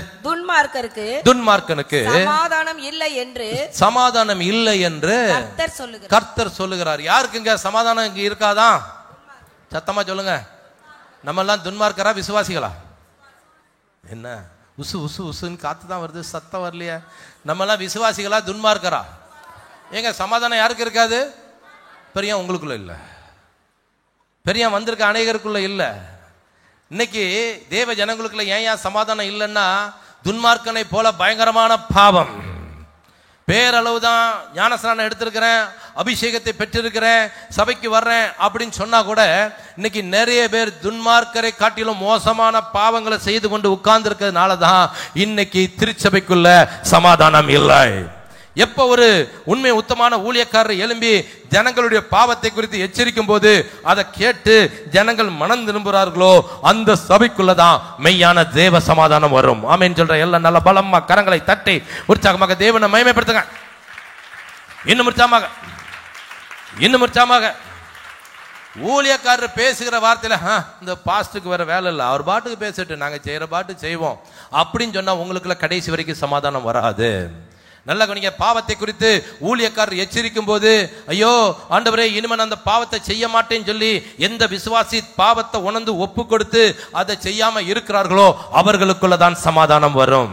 துன்மார்க்கனுக்கு சமாதானம் இல்லை என்று கர்த்தர் சொல்லுகிறார். யாருக்குங்க சமாதானம் இங்க இருக்காதான்? சத்தமா சொல்லுங்க. நம்ம எல்லாம் துன்மார்க்கரா விசுவாசிகளா? என்ன உசு உசு உசுன்னு காத்து தான் வருது, சத்தம் வரலையே. நம்ம எல்லாம் விசுவாசிகளா துன்மார்க்கரா? ஏங்க சமாதானம் யாருக்கு இருக்காது? பெரிய உங்களுக்குள்ள இல்ல, பெரிய வந்திருக்க அநேகருக்குள்ள இல்ல. இன்னைக்கு தேவ ஜனங்களுக்குள்ள ஏன் சமாதானம் இல்லைன்னா, துன்மார்க்கனை போல பயங்கரமான பாவம். பேரளவுதான் ஞானஸ்நானம் எடுத்திருக்கிறேன், அபிஷேகத்தை பெற்றிருக்கிறேன், சபைக்கு வர்றேன் அப்படின்னு சொன்னா கூட இன்னைக்கு நிறைய பேர் துன்மார்க்கரை காட்டிலும் மோசமான பாவங்களை செய்து கொண்டு உட்கார்ந்து இருக்கிறதுனாலதான் இன்னைக்கு திருச்சபைக்குள்ள சமாதானம் இல்லை. எப்ப ஒரு உண்மை உத்தமான ஊழியக்காரர் எழும்பி ஜனங்களுடைய பாவத்தை குறித்து எச்சரிக்கும் போது அதை கேட்டு ஜனங்கள் மனம் திரும்புகிறார்களோ அந்த சபைக்குள்ளதான் மெய்யான தேவ சமாதானம் வரும். ஆமென் சொல்ற எல்லாம் நல்ல பலமா கரங்களை தட்டி உற்சாகமாக தேவனை மகிமைப்படுத்துங்க. இன்னும் உற்சாகமாக ஊழியக்காரர் பேசுகிற வார்த்தையில இந்த பாஸ்டுக்கு வேற வேலை இல்லை, அவர் பாட்டுக்கு பேசிட்டு நாங்க செய்யற பாட்டு செய்வோம் அப்படின்னு சொன்னா உங்களுக்குள்ள கடைசி வரைக்கும் சமாதானம் வராது. நல்ல கவனிங்க. பாவத்தை குறித்து ஊழியக்காரர் எச்சரிக்கும் போது, ஐயோ ஆண்டவரே இனிமே அந்த பாவத்தை செய்ய மாட்டேன்னு சொல்லி எந்த விசுவாசி பாவத்தை உணர்ந்து ஒப்பு கொடுத்து அதை செய்யாம இருக்கிறார்களோ அவர்களுக்குள்ளதான் சமாதானம் வரும்.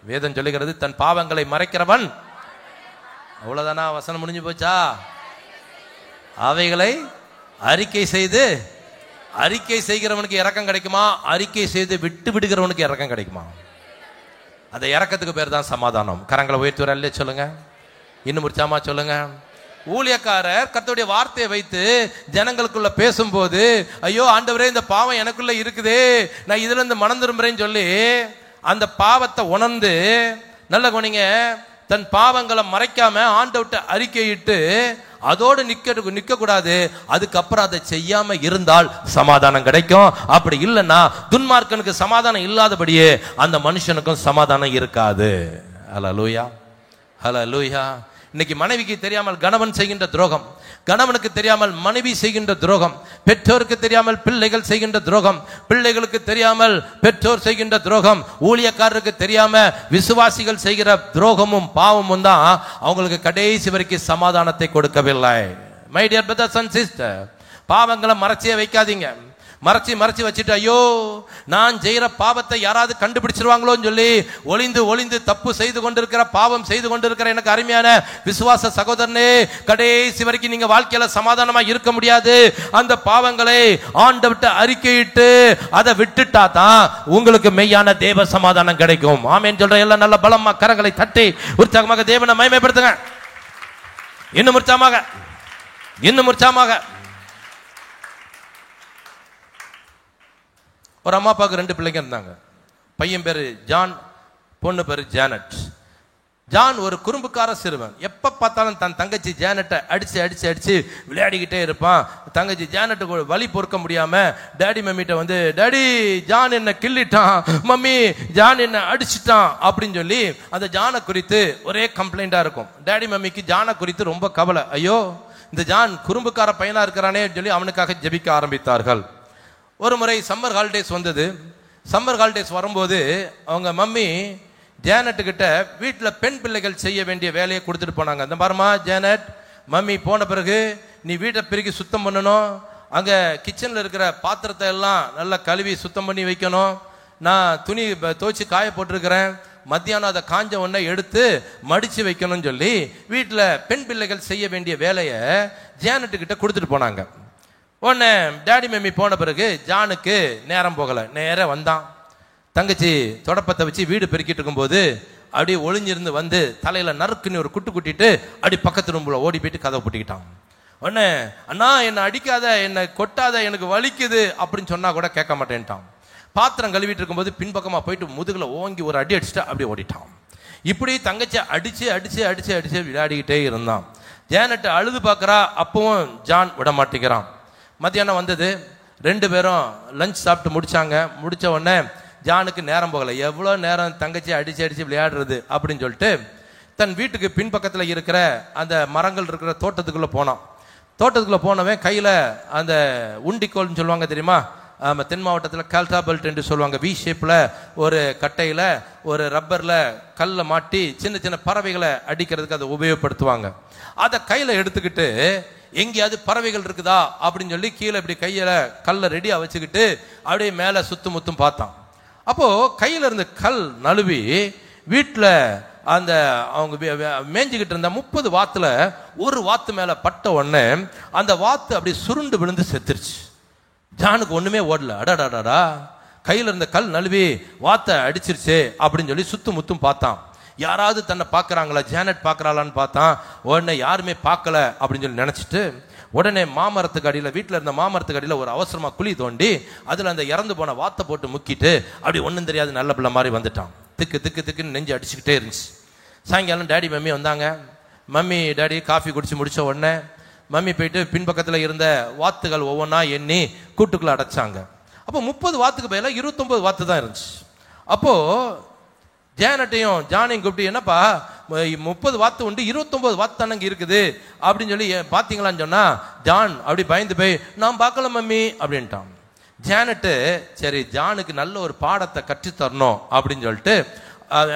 வேதம் சொல்லுகிறது, தன் பாவங்களை மறைக்கிறவன், அவ்வளவுதானா? வசனம் முடிஞ்சு போச்சா? அவைகளை அறிக்கை செய்கிறவனுக்கு இரக்கம் கிடைக்குமா? அறிக்கை செய்து விட்டு விடுகிறவனுக்கு இரக்கம் கிடைக்குமா? அந்த இறக்கத்துக்கு பேர் தான் சமாதானம். கரங்களை உயர்த்துவரல்ல சொல்லுங்க. இன்னும் உற்சாகமா சொல்லுங்க. ஊழியக்காரர் கர்த்தருடைய வார்த்தையை வைத்து ஜனங்களுக்குள்ள பேசும்போது, ஐயோ ஆண்டவரே இந்த பாவம் எனக்குள்ள இருக்குதே, நான் இதுல இருந்து மனம் திரும்புறேன்னு சொல்லி அந்த பாவத்தை உணர்ந்து, நல்ல கவனிங்க, தன் பாவங்களை மறைக்காம ஆண்டவர்ட்ட அறிக்கையிட்டு அதோடு நிக்க கூடாது. அதுக்கப்புறம் அதை செய்யாம இருந்தால் சமாதானம் கிடைக்கும். அப்படி இல்லைன்னா துன்மார்க்கனுக்கு சமாதானம் இல்லாதபடியே அந்த மனுஷனுக்கும் சமாதானம் இருக்காது. ஹல்லேலூயா, ஹல்லேலூயா. இன்னைக்கு மனைவிக்கு தெரியாமல் கணவன் செய்கின்ற துரோகம், கணவனுக்கு தெரியாமல் மனைவி செய்கின்ற துரோகம், பெற்றோருக்கு தெரியாமல் பிள்ளைகள் செய்கின்ற துரோகம், பிள்ளைகளுக்கு தெரியாமல் பெற்றோர் செய்கின்ற துரோகம், ஊழியக்காரருக்கு தெரியாம விசுவாசிகள் செய்கிற துரோகமும் பாவமும் தான் அவங்களுக்கு கடைசி வரைக்கும் சமாதானத்தை கொடுக்கவில்லை. My dear brothers and sister, பாவங்களை மறைச்சே வைக்காதீங்க. மறைச்சி வச்சுட்டு ஐயோ நான் செய்யற பாவத்தை யாராவது கண்டுபிடிச்சிருவாங்களோன்னு சொல்லி ஒளிந்து தப்பு செய்து கொண்டிருக்கிற, பாவம் செய்து கொண்டிருக்கிற எனக்கு அருமையான விசுவாச சகோதரனே, கடைசி வரைக்கும் நீங்க வாழ்க்கையில சமாதானமா இருக்க முடியாது. அந்த பாவங்களை ஆண்டவர்ட்ட அறிக்கையிட்டு அதை விட்டுட்டா தான் உங்களுக்கு மெய்யான தேவ சமாதானம் கிடைக்கும். ஆமென் சொல்ற எல்லாம் நல்ல பலமா கரங்களை தட்டி உற்சாகமாக தேவனை மகிமைப்படுத்துங்க. இன்னும் உற்சாகமாக. ஒரு அம்மா அப்பாவுக்கு 2 பிள்ளைங்க இருந்தாங்க. பையன் பேரு ஜான், பொண்ணு பேரு ஜானட். ஜான் ஒரு குறும்புக்கார சிறுவன். எப்ப பார்த்தாலும் தன் தங்கச்சி ஜானட்டை அடிச்சு விளையாடிக்கிட்டே இருப்பான். தங்கச்சி ஜானட்டுக்கு வலி பொறுக்க முடியாம டாடி மம்மிட்ட வந்து, டாடி ஜான் என்ன கிள்ளிட்டான், மம்மி ஜான் என்ன அடிச்சுட்டான் அப்படின்னு சொல்லி அந்த ஜானை குறித்து ஒரே கம்ப்ளைண்டா இருக்கும். டாடி மம்மிக்கு ஜானை குறித்து ரொம்ப கவலை. ஐயோ இந்த ஜான் குறும்புக்கார பையனா இருக்கிறானே சொல்லி அவனுக்காக ஜெபிக்க ஆரம்பித்தார்கள். ஒரு முறை சம்மர் ஹாலிடேஸ் வந்தது. சம்மர் ஹாலிடேஸ் வரும்போது அவங்க மம்மி ஜானட்டுக்கிட்ட வீட்டில் பெண் பிள்ளைகள் செய்ய வேண்டிய வேலையை கொடுத்துட்டு போனாங்க. அந்த பாருமா ஜானட், மம்மி போன பிறகு நீ வீட்டை பெருக்கி சுத்தம் பண்ணணும், அங்கே கிச்சனில் இருக்கிற பாத்திரத்தை எல்லாம் நல்லா கழுவி சுத்தம் பண்ணி வைக்கணும், நான் துணி துவைச்சி காய போட்டிருக்கிறேன், மத்தியானம் அதை காஞ்ச உடனே எடுத்து மடித்து வைக்கணும்னு சொல்லி வீட்டில் பெண் பிள்ளைகள் செய்ய வேண்டிய வேலையை ஜானட்டுக்கிட்ட கொடுத்துட்டு போனாங்க. உடனே டாடி மம்மி போன பிறகு ஜானுக்கு நேரம் போகலை. நேராக வந்தான். தங்கச்சி தொடப்பத்தை வச்சு வீடு பெருக்கிட்டு இருக்கும்போது அப்படியே ஒளிஞ்சிருந்து வந்து தலையில நறுக்குன்னு ஒரு குட்டு குட்டிட்டு அப்படி பக்கத்து ரூம்ல ஓடி போயிட்டு கதவை பூட்டிக்கிட்டான். உடனே அண்ணா என்னை அடிக்காத, என்னை கொட்டாத, எனக்கு வலிக்குது அப்படின்னு சொன்னா கூட கேட்க மாட்டேன்ட்டான். பாத்திரம் கழுவிட்டு இருக்கும்போது பின்பக்கமா போயிட்டு முதுகுல ஓங்கி ஒரு அடி அடிச்சுட்டு அப்படியே ஓடிட்டான். இப்படி தங்கச்சி அடிச்சு விளையாடிக்கிட்டே இருந்தான். ஜானட் அழுது பார்க்கறா, அப்பவும் ஜான் விட மாட்டேங்கிறான். மத்தியானம் வந்தது. 2 பேரும் லஞ்ச் சாப்பிட்டு முடிச்சாங்க. முடிச்ச உடனே ஜானுக்கு நேரம் போகலை. எவ்வளோ நேரம் தங்கச்சி அடிச்சு அடிச்சு விளையாடுறது அப்படின்னு சொல்லிட்டு தன் வீட்டுக்கு பின்பக்கத்தில் இருக்கிற அந்த மரங்கள் இருக்கிற தோட்டத்துக்குள்ளே போனான். தோட்டத்துக்குள்ளே போனவன் கையில் அந்த உண்டிக்கோல்னு சொல்லுவாங்க தெரியுமா, தென் மாவட்டத்தில் கால்டா பெல்ட் என்று சொல்லுவாங்க. வி ஷேப்பில் ஒரு கட்டையில் ஒரு ரப்பரில் கல்லை மாட்டி சின்ன சின்ன பறவைகளை அடிக்கிறதுக்கு அதை உபயோகப்படுத்துவாங்க. அதை கையில் எடுத்துக்கிட்டு எங்கேயாவது பறவைகள் இருக்குதா அப்படின்னு சொல்லி கீழே இப்படி கையில் கல்லை ரெடியாக வச்சுக்கிட்டு அப்படியே மேலே சுத்தும் பார்த்தான். அப்போது கையில் இருந்த கல் நழுவி வீட்டில் அந்த அவங்க மேய்ஞ்சிக்கிட்டு இருந்த 30 வாத்துல ஒரு வாத்து மேலே பட்ட உடனே அந்த வாத்து அப்படி சுருண்டு விழுந்து செத்துருச்சு. ஜானுக்கு ஒண்ணுமே ஓடல. அடாடாடா, கையில் இருந்த கல் நழுவி வாத்தை அடிச்சிருச்சு அப்படின்னு சொல்லி சுத்தும் பார்த்தான். யாராவது தன்னை பார்க்குறாங்களா, ஜானட் பார்க்குறாளான்னு பார்த்தான். உடனே யாருமே பார்க்கல அப்படின்னு சொல்லி நினச்சிட்டு உடனே மாமரத்துக்கு அடியில், வீட்டில் இருந்த மாமரத்துக்கு அடியில் ஒரு அவசரமாக குழி தோண்டி அதில் அந்த இறந்து போன வாத்தை போட்டு முக்கிட்டு அப்படி ஒன்றும் தெரியாது நல்ல பிள்ளை மாதிரி வந்துட்டான். திக்கு திக்கு திக்குன்னு நெஞ்சு அடிச்சுக்கிட்டே இருந்துச்சு. சாயங்காலம் டேடி மம்மி வந்தாங்க. மம்மி டேடி காஃபி குடிச்சு முடிச்ச உடனே மம்மி போயிட்டு பின்பக்கத்தில் இருந்த வாத்துகள் ஒவ்வொன்றா எண்ணி கூட்டுக்குள்ளே அடைச்சாங்க. அப்போ 30 வாத்துக்கு பதிலாக 29 வாத்து தான் இருந்துச்சு. அப்போது ஜானட்டையும் ஜானையும் கூப்பிட்டு, என்னப்பா 30 வாத்து உண்டு 29 வாத்து தானங்க இருக்குது அப்படின்னு சொல்லி பார்த்தீங்களான்னு சொன்னால் ஜான் அப்படி பயந்து போய் நான் பார்க்கல மம்மி அப்படின்ட்டான். ஜானட்டு சரி ஜானுக்கு நல்ல ஒரு பாடத்தை கற்றுத்தரணும் அப்படின்னு சொல்லிட்டு,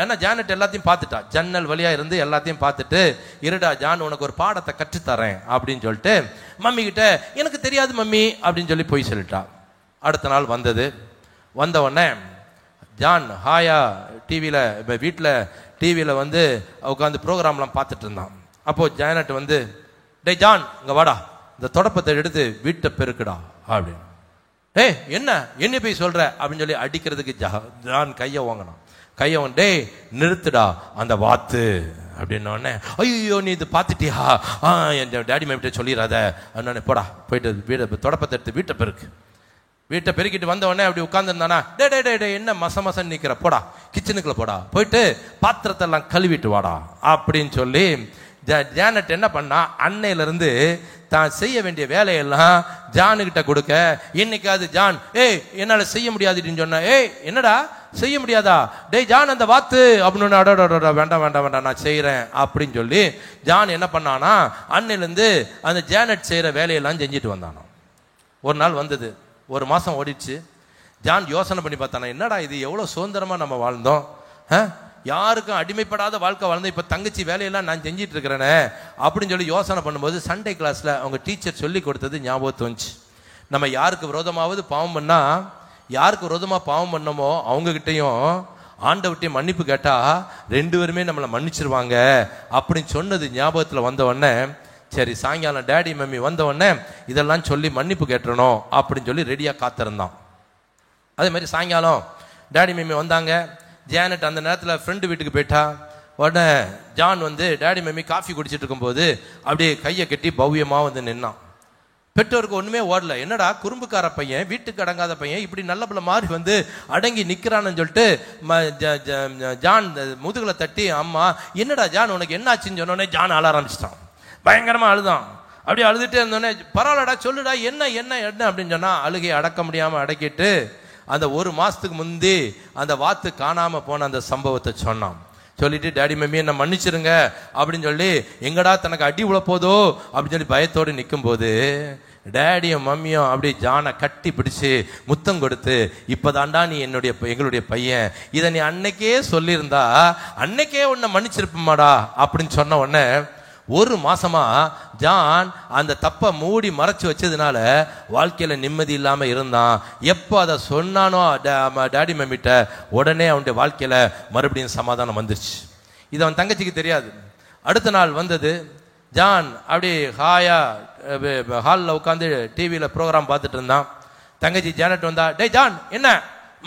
ஏன்னா ஜானட் எல்லாத்தையும் பார்த்துட்டா, ஜன்னல் வழியாக இருந்து எல்லாத்தையும் பார்த்துட்டு, இருடா ஜான் உனக்கு ஒரு பாடத்தை கற்றுத்தரேன் அப்படின்னு சொல்லிட்டு மம்மி கிட்ட எனக்கு தெரியாது மம்மி அப்படின்னு சொல்லி போய் சொல்லிட்டா. அடுத்த நாள் வந்த உடனே ஜான் ஹாயா டிவியில் இப்போ வீட்டில் டிவியில் வந்து உட்காந்து ப்ரோக்ராம்லாம் பார்த்துட்டு இருந்தான். அப்போது ஜானட் வந்து, டே ஜான் இங்கே வாடா, இந்த தொடப்பத்தை எடுத்து வீட்டை பெருக்குடா அப்படின்னு. என்ன போய் சொல்கிற அப்படின்னு சொல்லி அடிக்கிறதுக்கு ஜான் கையை வாங்கினான். டே நிறுத்துடா அந்த வாத்து அப்படின்னோடனே, ஐயோ நீ இது பார்த்துட்டியா, என் டேடி மேம்கிட்ட சொல்லிடாத அண்ணே, போடா போயிட்டு வீட்டை தொடப்பத்தை எடுத்து வீட்டை பெருக்கிட்டு வந்த உடனே அப்படி உட்காந்துருந்தானா, டே டே டே டே என்ன மசம் நிற்கிற, போடா கிச்சனுக்குள்ள போடா, போயிட்டு பாத்திரத்தெல்லாம் கழுவிட்டு வாடா அப்படின்னு சொல்லி ஜானட் என்ன பண்ணா, அன்னையிலிருந்து தான் செய்ய வேண்டிய வேலையெல்லாம் ஜானுகிட்ட கொடுக்க. இன்னைக்காவது ஜான் என்னால செய்ய முடியாதுன்னு சொன்ன, என்னடா செய்ய முடியாதா, டே ஜான் அந்த வாத்து அப்படின்னு, வேண்டாம் வேண்டாம் வேண்டாம் நான் செய்யறேன் அப்படின்னு சொல்லி ஜான் என்ன பண்ணானா, அன்னையிலிருந்து அந்த ஜானட் செய்யற வேலையெல்லாம் செஞ்சுட்டு வந்தானோ. ஒரு நாள் வந்தது, ஒரு மாசம் ஓடிடுச்சு. ஜான் யோசனை பண்ணி பார்த்தானா, என்னடா இது எவ்வளவு சுதந்திரமா நம்ம வாழ்ந்தோம், யாருக்கும் அடிமைப்படாத வாழ்க்கை வாழ்ந்தோம், இப்ப தங்கச்சி வேலையெல்லாம் நான் செஞ்சிட்டு இருக்கிறேனே அப்படின்னு சொல்லி யோசனை பண்ணும்போது சண்டே கிளாஸ்ல அவங்க டீச்சர் சொல்லி கொடுத்தது ஞாபகத்து வந்துச்சு. நம்ம யாருக்கு விரோதமாவது பாவம் பண்ணா, யாருக்கு விரோதமா பாவம் பண்ணமோ அவங்க கிட்டையும் ஆண்டவர்கிட்டையும் மன்னிப்பு கேட்டா 2 பேருமே நம்மளை மன்னிச்சிருவாங்க அப்படின்னு சொன்னது ஞாபகத்துல வந்த உடனே, சரி சாயங்காலம் டேடி மம்மி வந்த உடனே இதெல்லாம் சொல்லி மன்னிப்பு கேட்டுறணும் அப்படின்னு சொல்லி ரெடியா காத்திருந்தான். அதே மாதிரி சாயங்காலம் டேடி மம்மி வந்தாங்க. ஜானட் அந்த நேரத்தில் ஃப்ரெண்டு வீட்டுக்கு போயிட்டா. உடனே ஜான் வந்து டேடி மம்மி காஃபி குடிச்சிட்டு இருக்கும்போது அப்படியே கையை கட்டி பவ்யமாக வந்து நின்னான். பெற்றோருக்கு ஒன்றுமே ஓடல, என்னடா குறும்புக்கார பையன், வீட்டுக்கு அடங்காத பையன் இப்படி நல்ல பிள்ளை மாதிரி வந்து அடங்கி நிற்கிறான்னு சொல்லிட்டு ஜான் முதுகுல தட்டி, அம்மா என்னடா ஜான் உனக்கு என்ன ஆச்சுன்னு சொன்னோடனே ஜான் அழ ஆரம்பிச்சிட்டான். பயங்கரமாக அழுதான். அப்படியே அழுதுகிட்டே இருந்தோடனே, பரவாயில்லடா சொல்லுடா என்ன என்ன என்ன அப்படின்னு சொன்னால் அழுகையை அடக்க முடியாமல் அடக்கிட்டு அந்த 1 மாசத்துக்கு முந்தி அந்த வாத்து காணாமல் போன அந்த சம்பவத்தை சொன்னான். சொல்லிட்டு டேடி மம்மி என்ன மன்னிச்சிருங்க அப்படின்னு சொல்லி, எங்கடா தனக்கு அடி உள்ள போதோ அப்படின்னு சொல்லி பயத்தோடு நிற்கும் போது டேடியும் மம்மியும் அப்படி ஜானை கட்டி பிடிச்சு முத்தம் கொடுத்து, இப்பதான்டா நீ எங்களுடைய பையன், இதை நீ அன்னைக்கே சொல்லியிருந்தா அன்னைக்கே உன்னை மன்னிச்சிருப்பமாடா அப்படின்னு சொன்ன உடனே 1 மாசமா ஜான் அந்த தப்பை மூடி மறைச்சு வச்சதுனால வாழ்க்கையில நிம்மதி இல்லாம இருந்தான். எப்போ அதை சொன்னானோ டேடி மம்மிட்ட உடனே அவனுடைய வாழ்க்கையில மறுபடியும் சமாதானம் வந்துருச்சு. இது அவன் தங்கச்சிக்கு தெரியாது. அடுத்த நாள் வந்தது, ஜான் அப்படி ஹாயா ஹாலில் உட்காந்து டிவியில் ப்ரோக்ராம் பார்த்துட்டு இருந்தான். தங்கச்சி ஜானட் வந்தா, டே ஜான் என்ன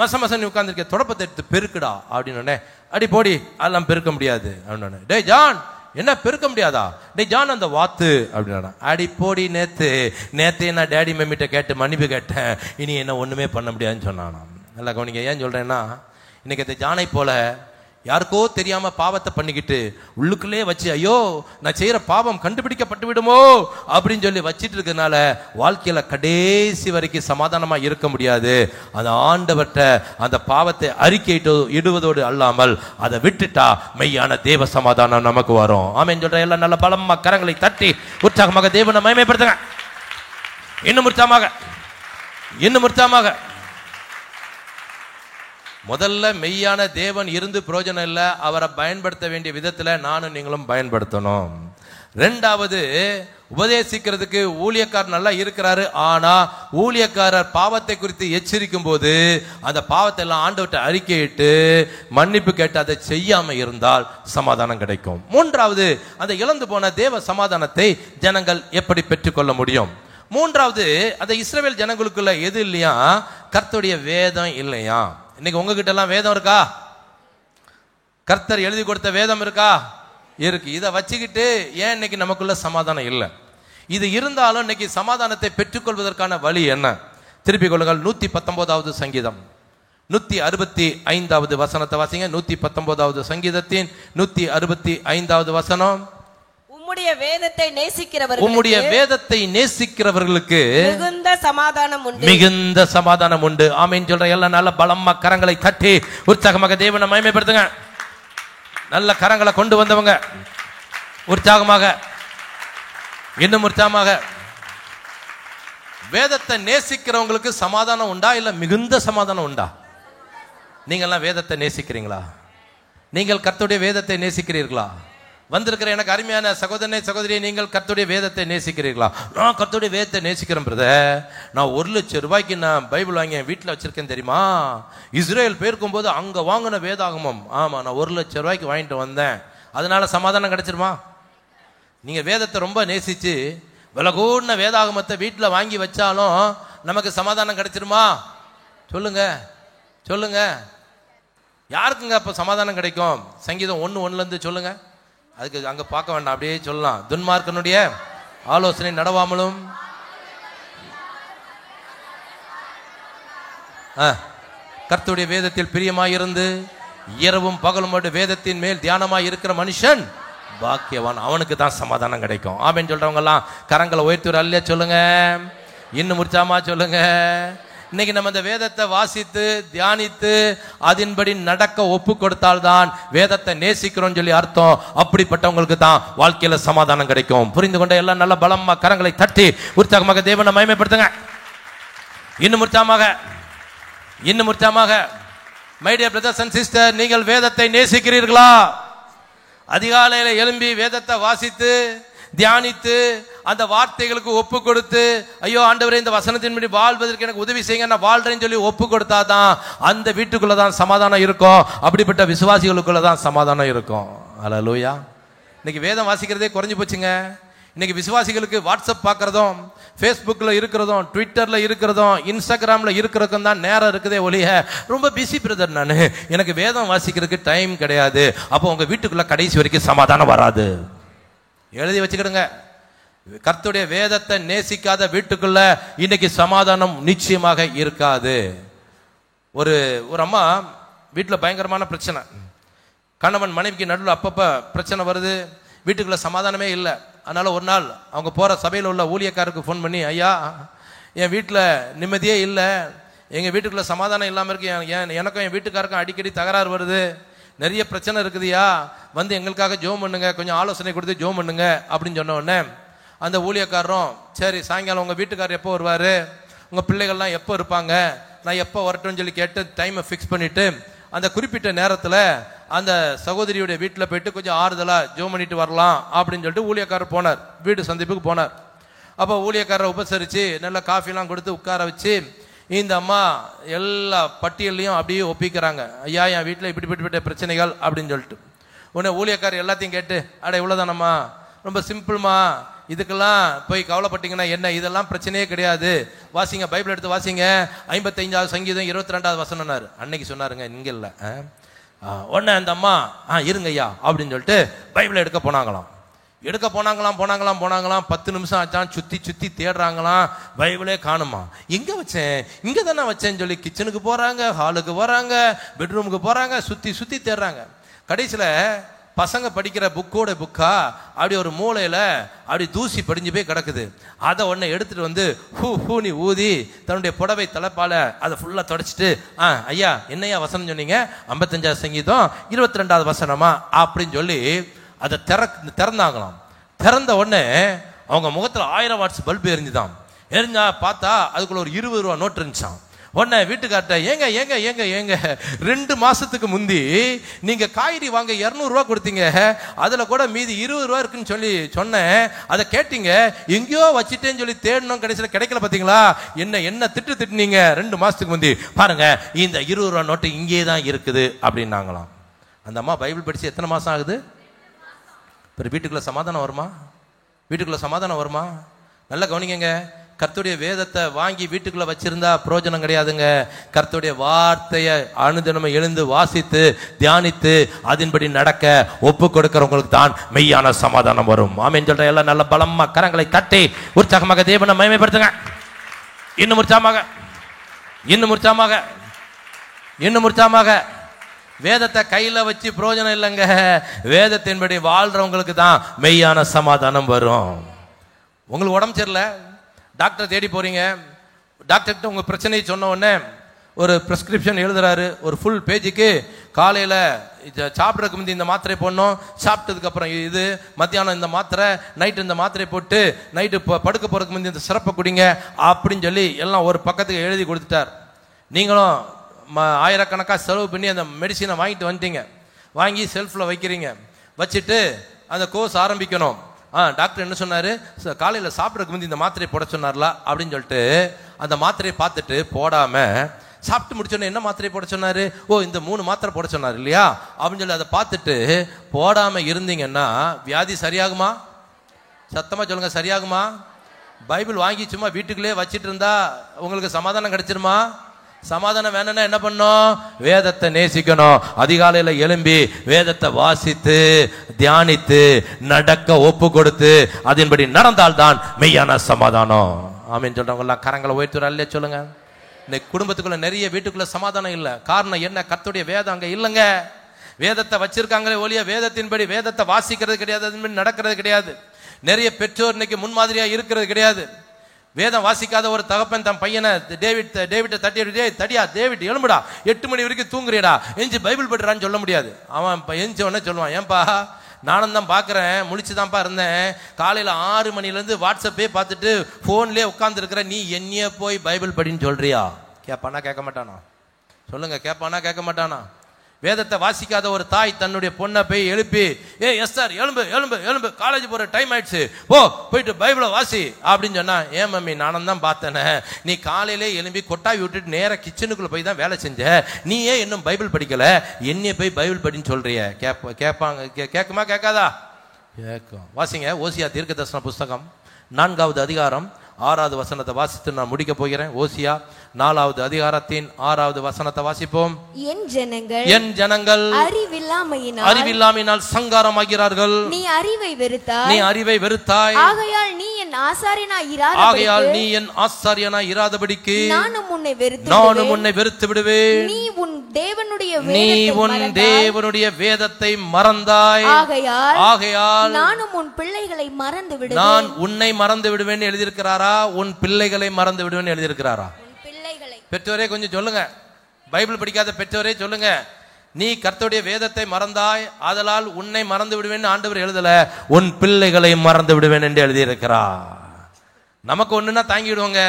மசம் உட்காந்துருக்க, தொடப்பத்தை எடுத்து பெருக்குடா அப்படின்னு. அடி போடி அதெல்லாம் பெருக்க முடியாது அப்படின்னு. டே ஜான் என்ன பெருக்க முடியாதா, டே ஜான் அந்த வாத்து அப்படின்னா. அடி போடி, நேத்து நான் டேடி மம்மிட்ட கேட்டு மன்னிப்பு கேட்டேன், இனி என்ன ஒண்ணுமே பண்ண முடியாதுன்னு சொன்னான். நல்லா கவனிங்க, ஏன் சொல்றேன்னா இன்னைக்கு அந்த ஜானை போல யாருக்கோ தெரியாம பாவத்தை பண்ணிக்கிட்டு உள்ளுக்குள்ளே வச்சு ஐயோ நான் செய்யற பாவம் கண்டுபிடிக்கப்பட்டு விடுமோ அப்படின்னு சொல்லி வச்சிட்டு இருக்கனால வாழ்க்கையில கடைசி வரைக்கும் சமாதானமா இருக்க முடியாது. அந்த ஆண்டவர்ட்ட அந்த பாவத்தை அறிக்கையிட்டு இடுவதோடு அல்லாமல் அதை விட்டுட்டா மெய்யான தேவ சமாதானம் நமக்கு வரும். ஆமென் சொல்ற எல்லாம் நல்ல பலமா கரங்களை தட்டி உற்சாகமாக தேவனை மகிமைப்படுத்துங்க. இன்னும் உற்சாகமாக முதல்ல மெய்யான தேவன் இருந்து பிரயோஜனம் இல்லை, அவரை பயன்படுத்த வேண்டிய விதத்துல நானும் நீங்களும் பயன்படுத்தணும். ரெண்டாவது, உபதேசிக்கிறதுக்கு ஊழியக்காரர் நல்லா இருக்கிறாரு, ஆனா ஊழியக்காரர் பாவத்தை குறித்து எச்சரிக்கும் போது அந்த பாவத்தை எல்லாம் ஆண்டவர்ட்ட அறிக்கையிட்டு மன்னிப்பு கேட்டு அதை செய்யாம இருந்தால் சமாதானம் கிடைக்கும். மூன்றாவது, அந்த இழந்து போன தேவ சமாதானத்தை ஜனங்கள் எப்படி பெற்றுக்கொள்ள முடியும்? மூன்றாவது, அந்த இஸ்ரவேல் ஜனங்களுக்குள்ள எது இல்லையா? கர்த்தருடைய வேதம் இல்லையா? இன்னைக்கு உங்ககிட்ட எல்லாம் வேதம் இருக்கா? கர்த்தர் எழுதி கொடுத்த வேதம் இருக்கா? இருக்கு. இதை வச்சுக்கிட்டு ஏன் இன்னைக்கு நமக்குள்ள சமாதானம் இல்லை? இது இருந்தாலும் இன்னைக்கு சமாதானத்தை பெற்றுக்கொள்வதற்கான வழி என்ன? திருப்பிக் கொள்ளுங்கள். 119வது சங்கீதம் 165வது வசனத்தை வாசிங்க. 119வது சங்கீதத்தின் 165வது வசனம். உம்முடைய வேதத்தை நேசிக்கிறவர்களுக்கு மிகுந்த சமாதானம் உண்டு. ஆமென் சொல்ற எல்லாம் நல்ல பலமா கரங்களை தட்டி உற்சாகமாக தேவனை மகிமைப்படுத்துங்க. நல்ல கரங்களை கொண்டு வந்தவங்க உற்சாகமாக, இன்னும் உற்சாகமாக. வேதத்தை நேசிக்கிறவங்களுக்கு சமாதானம் உண்டா இல்ல மிகுந்த சமாதானம் உண்டா? நீங்க எல்லாம் வேதத்தை நேசிக்கிறீங்களா? நீங்கள் கர்த்தருடைய வேதத்தை நேசிக்கிறீர்களா? வந்திருக்கிற எனக்கு அருமையான சகோதரனே சகோதரியை, நீங்கள் கர்த்தருடைய வேதத்தை நேசிக்கிறீர்களா? நான் கர்த்தருடைய வேதத்தை நேசிக்கிறேன் பிரதர். நான் 1 லட்சம் ரூபாய்க்கு நான் பைபிள் வாங்கி என் வீட்டில் வச்சிருக்கேன் தெரியுமா? இஸ்ரேல் போயிருக்கும் போது அங்க வாங்கின வேதாகமம். ஆமா, நான் 1 லட்சம் ரூபாய்க்கு வாங்கிட்டு வந்தேன். அதனால சமாதானம் கிடைச்சிருமா? நீங்க வேதத்தை ரொம்ப நேசிச்சு விலை கூடின வேதாகமத்தை வீட்டில் வாங்கி வச்சாலும் நமக்கு சமாதானம் கிடைச்சிருமா? சொல்லுங்க. யாருக்குங்க அப்ப சமாதானம் கிடைக்கும்? சங்கீதம் 1:1 சொல்லுங்க. அதுக்கு அங்க பார்க்க வேண்டாம், அப்படியே சொல்லலாம். துன்மார்க்கனுடைய ஆலோசனை நடவாமலும் கர்த்தருடைய வேதத்தில் பிரியமாயிருந்து இரவும் பகலும் வேதத்தின் மேல் தியானமாய் இருக்கிற மனுஷன் பாக்கியவான், அவனுக்கு தான் சமாதானம் கிடைக்கும். ஆமென் சொல்றவங்க எல்லாம் கரங்களை உயர்த்தி அல்ல சொல்லுங்க. இன்னும் உற்சாகமா சொல்லுங்க. இன்னைக்கு நம்ம இந்த வேதத்தை வாசித்து தியானித்து அதன்படி நடக்க ஒப்பு கொடுத்தால்தான் வேதத்தை நேசிக்கிறோம் சொல்லி அர்த்தம். அப்படிப்பட்டவங்களுக்கு தான் வாழ்க்கையில சமாதானம் கிடைக்கும். புரிந்து கொண்ட எல்லாம் நல்ல பலமா கரங்களை தட்டி உற்சாகமாக தேவனை மகிமைப்படுத்துங்க. இன்னும் உற்சாகமாக. My dear brothers and sister, நீங்கள் வேதத்தை நேசிக்கிறீர்களா? அதிகாலையில எழும்பி வேதத்தை வாசித்து தியானித்து அந்த வார்த்தைகளுக்கு ஒப்பு கொடுத்து ஐயோ ஆண்டவரே இந்த வசனத்தின்படி வாழ்வதற்கு எனக்கு உதவி செய்யுங்க, நான் வாழ்றேன்னு சொல்லி ஒப்பு கொடுத்தாதான் அந்த வீட்டுக்குள்ளதான் சமாதானம் இருக்கும். அப்படிப்பட்ட விசுவாசிகளுக்குள்ளதான் சமாதானம் இருக்கும். அல்லேலூயா. இன்னைக்கு வேதம் வாசிக்கிறதே குறைஞ்சு போச்சுங்க. இன்னைக்கு விசுவாசிகளுக்கு வாட்ஸ்அப் பார்க்கறதும், ஃபேஸ்புக்ல இருக்கிறதும், ட்விட்டர்ல இருக்கிறதும், இன்ஸ்டாகிராம்ல இருக்கிறதுக்கும் தான் நேரம் இருக்குதே ஒழிய ரொம்ப பிஸி பிரதர் நான், எனக்கு வேதம் வாசிக்கிறதுக்கு டைம் கிடையாது. அப்போ உங்க வீட்டுக்குள்ள கடைசி வரைக்கும் சமாதானம் வராது. எழுதி வச்சுக்கிடுங்க. கர்த்தருடைய வேதத்தை நேசிக்காத வீட்டுக்குள்ள இன்னைக்கு சமாதானம் நிச்சயமாக இருக்காது. ஒரு அம்மா வீட்டில் பயங்கரமான பிரச்சனை, கணவன் மனைவிக்கு நடுவில் அப்பப்ப பிரச்சனை வருது, வீட்டுக்குள்ள சமாதானமே இல்லை. அதனால ஒரு நாள் அவங்க போற சபையில் உள்ள ஊழியக்காரருக்கு ஃபோன் பண்ணி, ஐயா என் வீட்டில் நிம்மதியே இல்லை, எங்க வீட்டுக்குள்ள சமாதானம் இல்லாமல் இருக்கு, எனக்கும் என் வீட்டுக்காருக்கும் அடிக்கடி தகராறு வருது, நிறைய பிரச்சனை இருக்குதுயா, வந்து எங்களுக்காக ஜோம் பண்ணுங்க, கொஞ்சம் ஆலோசனை கொடுத்து ஜோம் பண்ணுங்க அப்படின்னு சொன்ன உடனே அந்த ஊழியக்காரரும் சரி சாயங்காலம் உங்க வீட்டுக்காரர் எப்போ வருவாரு, உங்க பிள்ளைகள்லாம் எப்போ இருப்பாங்க, நான் எப்போ வரட்டும்னு சொல்லி கேட்டு டைமை ஃபிக்ஸ் பண்ணிட்டு அந்த குறிப்பிட்ட நேரத்தில் அந்த சகோதரியுடைய வீட்டில் போயிட்டு கொஞ்சம் ஆறுதலா ஜோம் பண்ணிட்டு வரலாம் அப்படின்னு சொல்லிட்டு ஊழியக்காரர் போனார். வீடு சந்திப்புக்கு போனார். அப்போ ஊழியக்காரரை உபசரித்து நல்லா காஃபிலாம் கொடுத்து உட்கார வச்சு இந்த அம்மா எல்லா பட்டியலையும் அப்படியே ஒப்பிக்கிறாங்க. ஐயா என் வீட்டில் இப்படிப்பட்ட பிரச்சனைகள் அப்படின்னு சொல்லிட்டு உடனே ஊழியக்காரர் எல்லாத்தையும் கேட்டு, அட இவ்வளோதானம்மா, ரொம்ப சிம்பிள்மா, இதுக்கெல்லாம் போய் கவலைப்பட்டீங்கன்னா என்ன, இதெல்லாம் பிரச்சனையே கிடையாது, வாசிங்க பைபிள் எடுத்து வாசிங்க, 55வது சங்கீதம் 22வது வசனம்னாரு. அன்னைக்கு சொன்னாருங்க, இங்கே இல்லை. உடனே அந்த அம்மா இருங்க ஐயா அப்படின்னு சொல்லிட்டு பைபிளை எடுக்க போனாங்களாம். 10 நிமிஷம் ஆச்சான். சுத்தி தேடுறாங்களாம், பைபிளே காணுமா. எங்க வச்சேன், இங்க தானே வச்சேன்னு சொல்லி கிச்சனுக்கு போறாங்க, ஹாலுக்கு போறாங்க, பெட்ரூமுக்கு போறாங்க, சுத்தி தேடுறாங்க. கடைசியில பசங்க படிக்கிற புக்கோட புக்கா அப்படி ஒரு மூலையில அப்படி தூசி படிஞ்சு போய் கிடக்குது. அதை உடனே எடுத்துட்டு வந்து ஹூ நீ ஊதி தன்னுடைய புடவை தலைப்பால அதை ஃபுல்லா தொடச்சிட்டு, ஐயா என்னையா வசனம் சொன்னீங்க? 55 சங்கீதம் 22வது வசனமா அப்படின்னு சொல்லி அதை திறந்தாங்களாம். திறந்த உடனே அவங்க முகத்துல 1000 வாட்ஸ் பல்பு எரிஞ்சுதான். எரிஞ்சா பார்த்தா அதுக்குள்ள ஒரு 20 ரூபா நோட்டு இருந்துச்சான். உடனே வீட்டுக்கார்ட்ட, ஏங்க ஏங்க ஏங்க ஏங்க 2 மாசத்துக்கு முந்தி நீங்க காய்கறி வாங்க 200 ரூபா கொடுத்தீங்க, அதுல கூட மீதி 20 ரூபா இருக்குன்னு சொல்லி சொன்னேன், அதை கேட்டீங்க, எங்கேயோ வச்சுட்டேன்னு சொல்லி தேடணும், கடைசியில கிடைக்கல பாத்தீங்களா? என்ன திட்டுனீங்க 2 மாசத்துக்கு முந்தி, பாருங்க இந்த 20 ரூபா நோட்டு இங்கே தான் இருக்குது அப்படின்னாங்களாம். அந்த அம்மா பைபிள் படிச்சு எத்தனை மாசம் ஆகுது? வீட்டுக்குள்ள சமாதானம் வருமா? வீட்டுக்குள்ள சமாதானம் வருமா? நல்லா கவனிங்க. கர்த்தருடைய வேதத்தை வாங்கி வீட்டுக்குள்ள வச்சிருந்தா பிரயோஜனம் கிடையாதுங்க. கர்த்தருடைய வார்த்தையை அனுதினமும் எழுந்து வாசித்து தியானித்து அதன்படி நடக்க ஒப்பு கொடுக்கிறவங்களுக்கு தான் மெய்யான சமாதானம் வரும். ஆமென் சொல்ற எல்லாம் நல்ல பலமா கரங்களை தட்டி உற்சாகமாக தேவனை மகிமைப்படுத்துங்க. இன்னும் உற்சாகமாக, இன்னும் உற்சாகமாக, இன்னும் உற்சாகமாக. வேதத்தை கையில வச்சு பிரயோஜனம் இல்லைங்க. வேதத்தின்படி வாழ்றவங்களுக்கு தான் மெய்யான சமாதானம் வரும். உங்களுக்கு உடம்பு சரியில்லை, டாக்டர் தேடி போறீங்க. டாக்டர்கிட்ட உங்க பிரச்சனையை சொன்ன உடனே ஒரு பிரிஸ்கிரிப்ஷன் எழுதுறாரு. ஒரு ஃபுல் பேஜுக்கு காலையில சாப்பிட்றதுக்கு முந்தி இந்த மாத்திரை போடணும், சாப்பிட்டதுக்கு அப்புறம் இது, மத்தியானம் இந்த மாத்திரை, நைட்டு இந்த மாத்திரை போட்டு நைட்டு படுக்க போறதுக்கு முந்தி இந்த சிறப்பை குடிங்க அப்படின்னு சொல்லி எல்லாம் ஒரு பக்கத்துக்கு எழுதி கொடுத்துட்டார். நீங்களும் ஆயிரக்கணக்காக செலவு பண்ணி அந்த மெடிசினை வாங்கிட்டு வந்துட்டீங்க. வாங்கி செல்ஃபில் வைக்கிறீங்க. வச்சுட்டு அந்த கோர்ஸ் ஆரம்பிக்கணும். டாக்டர் என்ன சொன்னாரு? காலையில் சாப்பிட்றதுக்கு முந்தி இந்த மாத்திரையை போட சொன்னார்ல அப்படின்னு சொல்லிட்டு அந்த மாத்திரையை பார்த்துட்டு போடாம, சாப்பிட்டு முடிச்சோன்னே என்ன மாத்திரை போட சொன்னாரு? இந்த 3 மாத்திரை போட சொன்னார் இல்லையா அப்படின்னு சொல்லி அதை பார்த்துட்டு போடாம இருந்தீங்கன்னா வியாதி சரியாகுமா? சத்தமா சொல்லுங்க, சரியாகுமா? பைபிள் வாங்கி சும்மா வீட்டுக்குள்ளே வச்சிட்டு இருந்தா உங்களுக்கு சமாதானம் கிடைச்சிருமா? சமாதானம் வேணும்னா என்ன பண்ணும்? வேதத்தை நேசிக்கணும். அதிகாலையில எழும்பி வேதத்தை வாசித்து தியானித்து நடக்க ஒப்பு கொடுத்து அதன்படி நடந்தால்தான் மெய்யான சமாதானம். ஆமென் சொல்றவங்க எல்லாம் கரங்களை உயர்த்துற அல்ல சொல்லுங்க. இன்னைக்கு குடும்பத்துக்குள்ள நிறைய வீட்டுக்குள்ள சமாதானம் இல்லை. காரணம் என்ன? கர்த்தருடைய வேதம் அங்க இல்லைங்க. வேதத்தை வச்சிருக்காங்களே ஒழிய வேதத்தின்படி வேதத்தை வாசிக்கிறது கிடையாது, அதன்படி நடக்கிறது கிடையாது. நிறைய பெற்றோர் இன்னைக்கு முன்மாதிரியா இருக்கிறது கிடையாது. வேதம் வாசிக்காத ஒரு தகப்பன் தன் பையனை டேவிட்டை தடியா டேவிட் எழும்புடா, 8 மணி வரைக்கும் தூங்குறியடா, எஞ்சி பைபிள் படிறான்னு சொல்ல முடியாது. அவன் எஞ்சி உடனே சொல்லுவான், ஏன்பா நானும் தான் பார்க்குறேன், முழிச்சுதான்ப்பா இருந்தேன், காலையில் 6 மணிலேருந்து வாட்ஸ்அப்பே பார்த்துட்டு ஃபோன்லேயே உட்காந்துருக்கிற, நீ என்னைய போய் பைபிள் படின்னு சொல்றியா? கேட்பானா கேட்க மாட்டானா? சொல்லுங்க, கேட்பானா கேட்க மாட்டானா? வேதத்தை வாசிக்காத ஒரு தாய் தன்னுடைய பொண்ணை போய் எழுப்பி, எஸ்தர் எழும்பு எழும்பு எழும்பு, காலேஜ் போற டைம் ஆயிடுச்சு, போயிட்டு பைபிளை வாசி அப்படின்னு சொன்னா, ஏன் மம்மி நானும் தான் பார்த்தேனே, நீ காலையிலே எழும்பி கொட்டாவி விட்டுட்டு நேர கிச்சனுக்குள்ள போய் தான் வேலை செஞ்ச, நீ ஏன் இன்னும் பைபிள் படிக்கல, என்னைய போய் பைபிள் படின்னு சொல்றிய? கேட்பாங்க. கேட்குமா கேட்காதா? கேட்கும். வாசிங்க ஓசியா தீர்க்கதரிசன புஸ்தகம் 4வது அதிகாரம் 6வது வசனத்தை வாசித்து நான் முடிக்க போகிறேன். ஓசியா 4வது அதிகாரத்தின் 6வது வசனத்தை வாசிப்போம். என் ஜனங்கள் அறிவில்லாமையினால் சங்காரமாகிறார்கள். நீ அறிவை வெறுத்தாய். ஆகையால் நீ என் ஆசாரியனாய் இராதபடிக்கு நானும் உன்னை வெறுத்து விடுவேன். நீ உன் தேவனுடைய வேதத்தை மறந்தாய். ஆகையால் நானும் உன் பிள்ளைகளை மறந்து விடுவேன். நான் உன்னை மறந்து விடுவேன் எழுதியிருக்கிறாரா? உன் பிள்ளைகளை மறந்து விடுவேன் எழுதியிருக்கிறாரா? பெற்றோரே கொஞ்சம் சொல்லுங்க, பைபிள் படிக்காத பெற்றோரே சொல்லுங்க. நீ கர்த்தருடைய வேதத்தை மறந்தாய், ஆதலால் உன்னை மறந்து விடுவேன் ஆண்டவர் எழுதல, உன் பிள்ளைகளை மறந்து விடுவேன் என்று எழுதியிருக்கிறார். நமக்கு ஒண்ணுன்னா தாங்கிடுவோங்க,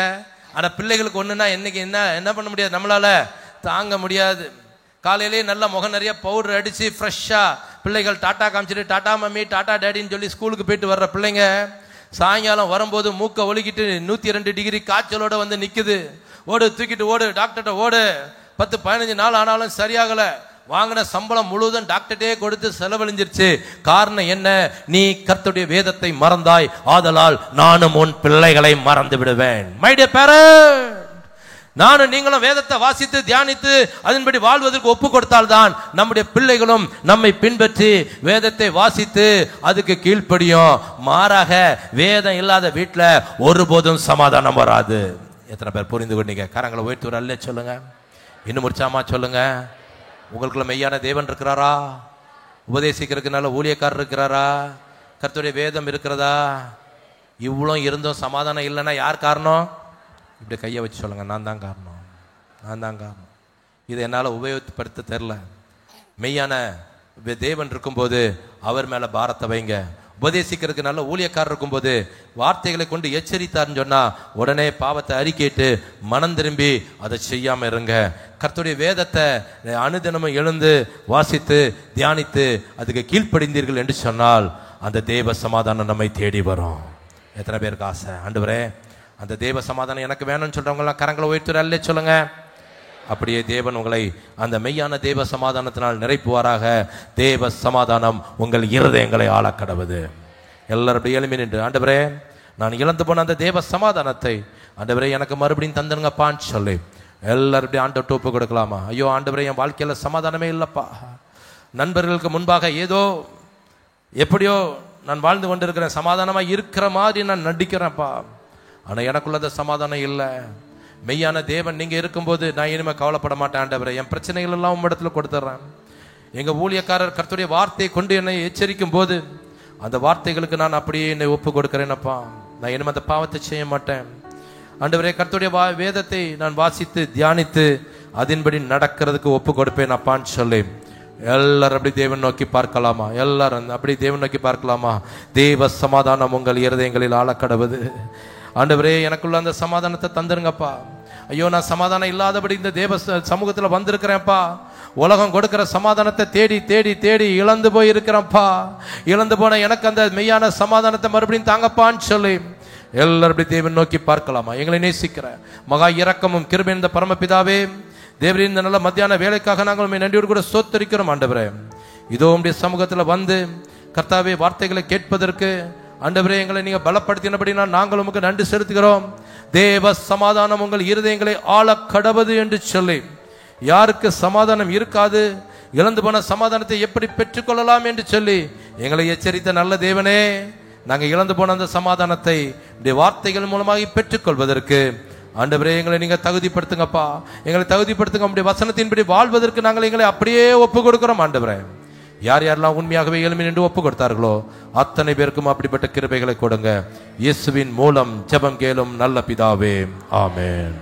ஆனா பிள்ளைகளுக்கு ஒண்ணுன்னா என்னைக்கு என்ன பண்ண முடியாது, நம்மளால தாங்க முடியாது. காலையிலேயே நல்ல முகம் நிறைய பவுடர் அடிச்சு ஃப்ரெஷ்ஷா பிள்ளைகள் டாட்டா காமிச்சிட்டு, டாட்டா மம்மி டாட்டா டேடின்னு சொல்லி ஸ்கூலுக்கு போயிட்டு வர்ற பிள்ளைங்க சாயங்காலம் வரும்போது மூக்க ஒலிக்கிட்டு 102 டிகிரி காய்ச்சலோட வந்து நிக்குது. ஓடு, தூக்கிட்டு ஓடு, டாக்டர்கிட்ட ஓடு. 10-15 நாள் ஆனாலும் சரியாகல. வாங்கின சம்பளம் முழுவதும் டாக்டர்டே கொடுத்து செலவழிஞ்சிருச்சு. காரணம் என்ன? நீ கர்த்தருடைய வேதத்தை மறந்தாய், ஆதலால் நானும் உன் பிள்ளைகளை மறந்து விடுவேன். மை டியர் பேரண்ட், நானும் நீங்களும் வேதத்தை வாசித்து தியானித்து அதன்படி வாழ்வதற்கு ஒப்பு கொடுத்தால்தான் நம்முடைய பிள்ளைகளும் நம்மை பின்பற்றி வேதத்தை வாசித்து அதுக்கு கீழ்ப்படியும். மாறாக வேதம் இல்லாத வீட்டில் ஒருபோதும் சமாதானம் வராது. எத்தனை பேர் புரிந்து கொண்டீங்க? கரங்களை உயர்த்தி ஒரு அல்ல சொல்லுங்க. இன்னும் உற்சாகமா சொல்லுங்க. உங்களுக்குள்ள மெய்யான தேவன் இருக்கிறாரா? உபதேசிக்கிறதுக்கு நல்ல ஊழியக்காரர் இருக்கிறாரா? கர்த்தருடைய வேதம் இருக்கிறதா? இவ்வளோ இருந்தும் சமாதானம் இல்லைன்னா யார் காரணம்? இப்படி கையை வச்சு சொல்லுங்க, நான் தான் காரணம், நான் தான் காரணம். இதை என்னால் உபயோகப்படுத்த தெரில. மெய்யான தேவன் இருக்கும்போது அவர் மேலே பாரத்தை வைங்க. உபதேசிக்கிறதுக்கு நல்ல ஊழியக்காரர் இருக்கும்போது வார்த்தைகளை கொண்டு எச்சரித்தார்னு சொன்னா உடனே பாவத்தை அறிக்கையிட்டு மனம் திரும்பி அதை செய்யாம இருங்க. கர்த்தருடைய வேதத்தை அனுதினமும் எழுந்து வாசித்து தியானித்து அதுக்கு கீழ்ப்படிந்தீர்கள் என்று சொன்னால் அந்த தேவ சமாதானம் நம்மை தேடி வரும். எத்தனை பேருக்கு ஆசை? ஆண்டவரே அந்த தேவ சமாதானம் எனக்கு வேணும்னு சொல்றவங்களாம் கரங்களை உயர்த்துற அல்ல சொல்லுங்க. அப்படியே தேவன் உங்களை அந்த மெய்யான தேவ சமாதானத்தினால் நிறைப்புவாராக. தேவ சமாதானம் உங்கள் இருதயங்களை ஆளக்கடவுது. எல்லாரும் அப்படி எழுப்பி நின்று, ஆண்டவரே நான் இழந்து போன அந்த தேவ சமாதானத்தை ஆண்டவரே எனக்கு மறுபடியும் தந்துருங்கப்பான்னு சொல்லி எல்லாரும் இப்படி ஆண்டவர்ட்ட ஒப்பு கொடுக்கலாமா? ஐயோ ஆண்டவரே என் வாழ்க்கையில சமாதானமே இல்லப்பா, நண்பர்களுக்கு முன்பாக ஏதோ எப்படியோ நான் வாழ்ந்து கொண்டிருக்கிறேன், சமாதானமா இருக்கிற மாதிரி நான் நடிக்கிறேன்ப்பா, ஆனா எனக்குள்ள சமாதானம் இல்லை. மெய்யான தேவன் நீங்க இருக்கும்போது நான் இனிமே கவலைப்பட மாட்டேன் ஆண்டவரே, என் பிரச்சனைகள் எல்லாம் உம்மிடத்துல கொடுத்துட்றேன். எங்க ஊழியக்காரர் கர்த்தருடைய வார்த்தையை கொண்டு என்னை எச்சரிக்கும் போது அந்த வார்த்தைகளுக்கு நான் அப்படியே என்னை ஒப்பு கொடுக்கிறேனப்பா, நான் இனிமே அந்த பாவத்தை செய்ய மாட்டேன் ஆண்டவரே. கர்த்தருடைய வேதத்தை நான் வாசித்து தியானித்து அதன்படி நடக்கிறதுக்கு ஒப்பு கொடுப்பேன் அப்பான்னு சொல்லி எல்லாரும் அப்படி தேவன் நோக்கி பார்க்கலாமா? எல்லாரும் அப்படி தேவன் நோக்கி பார்க்கலாமா? தேவ சமாதானம் உங்கள் இருதயங்களில் ஆளக்கடவுது. ஆண்டவரே எனக்குள்ள அந்த சமாதானத்தை தந்துருங்கப்பா. ஐயோ நான் சமாதானம் இல்லாதபடி இந்த தேவ சமூகத்தில் வந்திருக்கிறேன்ப்பா, உலகம் கொடுக்கிற சமாதானத்தை தேடி தேடி தேடி இழந்து போய் இருக்கிறேன்ப்பா, இழந்து போன எனக்கு அந்த மெய்யான சமாதானத்தை மறுபடியும் தாங்கப்பான்னு சொல்லி எல்லாரும் அப்படி தேவன் நோக்கி பார்க்கலாமா? எங்களை நேசிக்கிற மகா இரக்கமும் கிருபையும் இந்த பரமபிதாவே, தேவரின் இந்த நல்ல மத்தியான வேலைக்காக நாங்கள் உண்மை நன்றியோடு கூட ஸ்தோத்திரிக்கிறோம் ஆண்டவரே. இதோ உம்முடைய சமூகத்தில் வந்து கர்த்தாவே வார்த்தைகளை கேட்பதற்கு ஆண்டவரே எங்களை நீங்க பலப்படுத்தினபடி நாங்கள் உமக்கு நன்றி செலுத்துகிறோம். தேவ சமாதானம் உங்கள் இருதயங்களை ஆள கடவது என்று சொல்லி யாருக்கு சமாதானம் இருக்காது, இழந்து போன சமாதானத்தை எப்படி பெற்றுக்கொள்ளலாம் என்று சொல்லி எங்களை எச்சரித்த நல்ல தேவனே, நாங்கள் இழந்து போன அந்த சமாதானத்தை வார்த்தைகள் மூலமாக பெற்றுக்கொள்வதற்கு ஆண்டவரே எங்களை நீங்க தகுதிப்படுத்துங்கப்பா, எங்களை தகுதிப்படுத்துங்க. உம்முடைய வசனத்தின்படி வாழ்வதற்கு நாங்கள் எங்களை அப்படியே ஒப்பு கொடுக்கிறோம் ஆண்டவரே. யார் யாரெல்லாம் உண்மையாகவே எழுமி நின்று ஒப்பு கொடுத்தார்களோ அத்தனை பேருக்கும் அப்படிப்பட்ட கிருபைகளை கொடுங்க. இயேசுவின் மூலம் ஜெபம் கேளும் நல்ல பிதாவே, ஆமென்.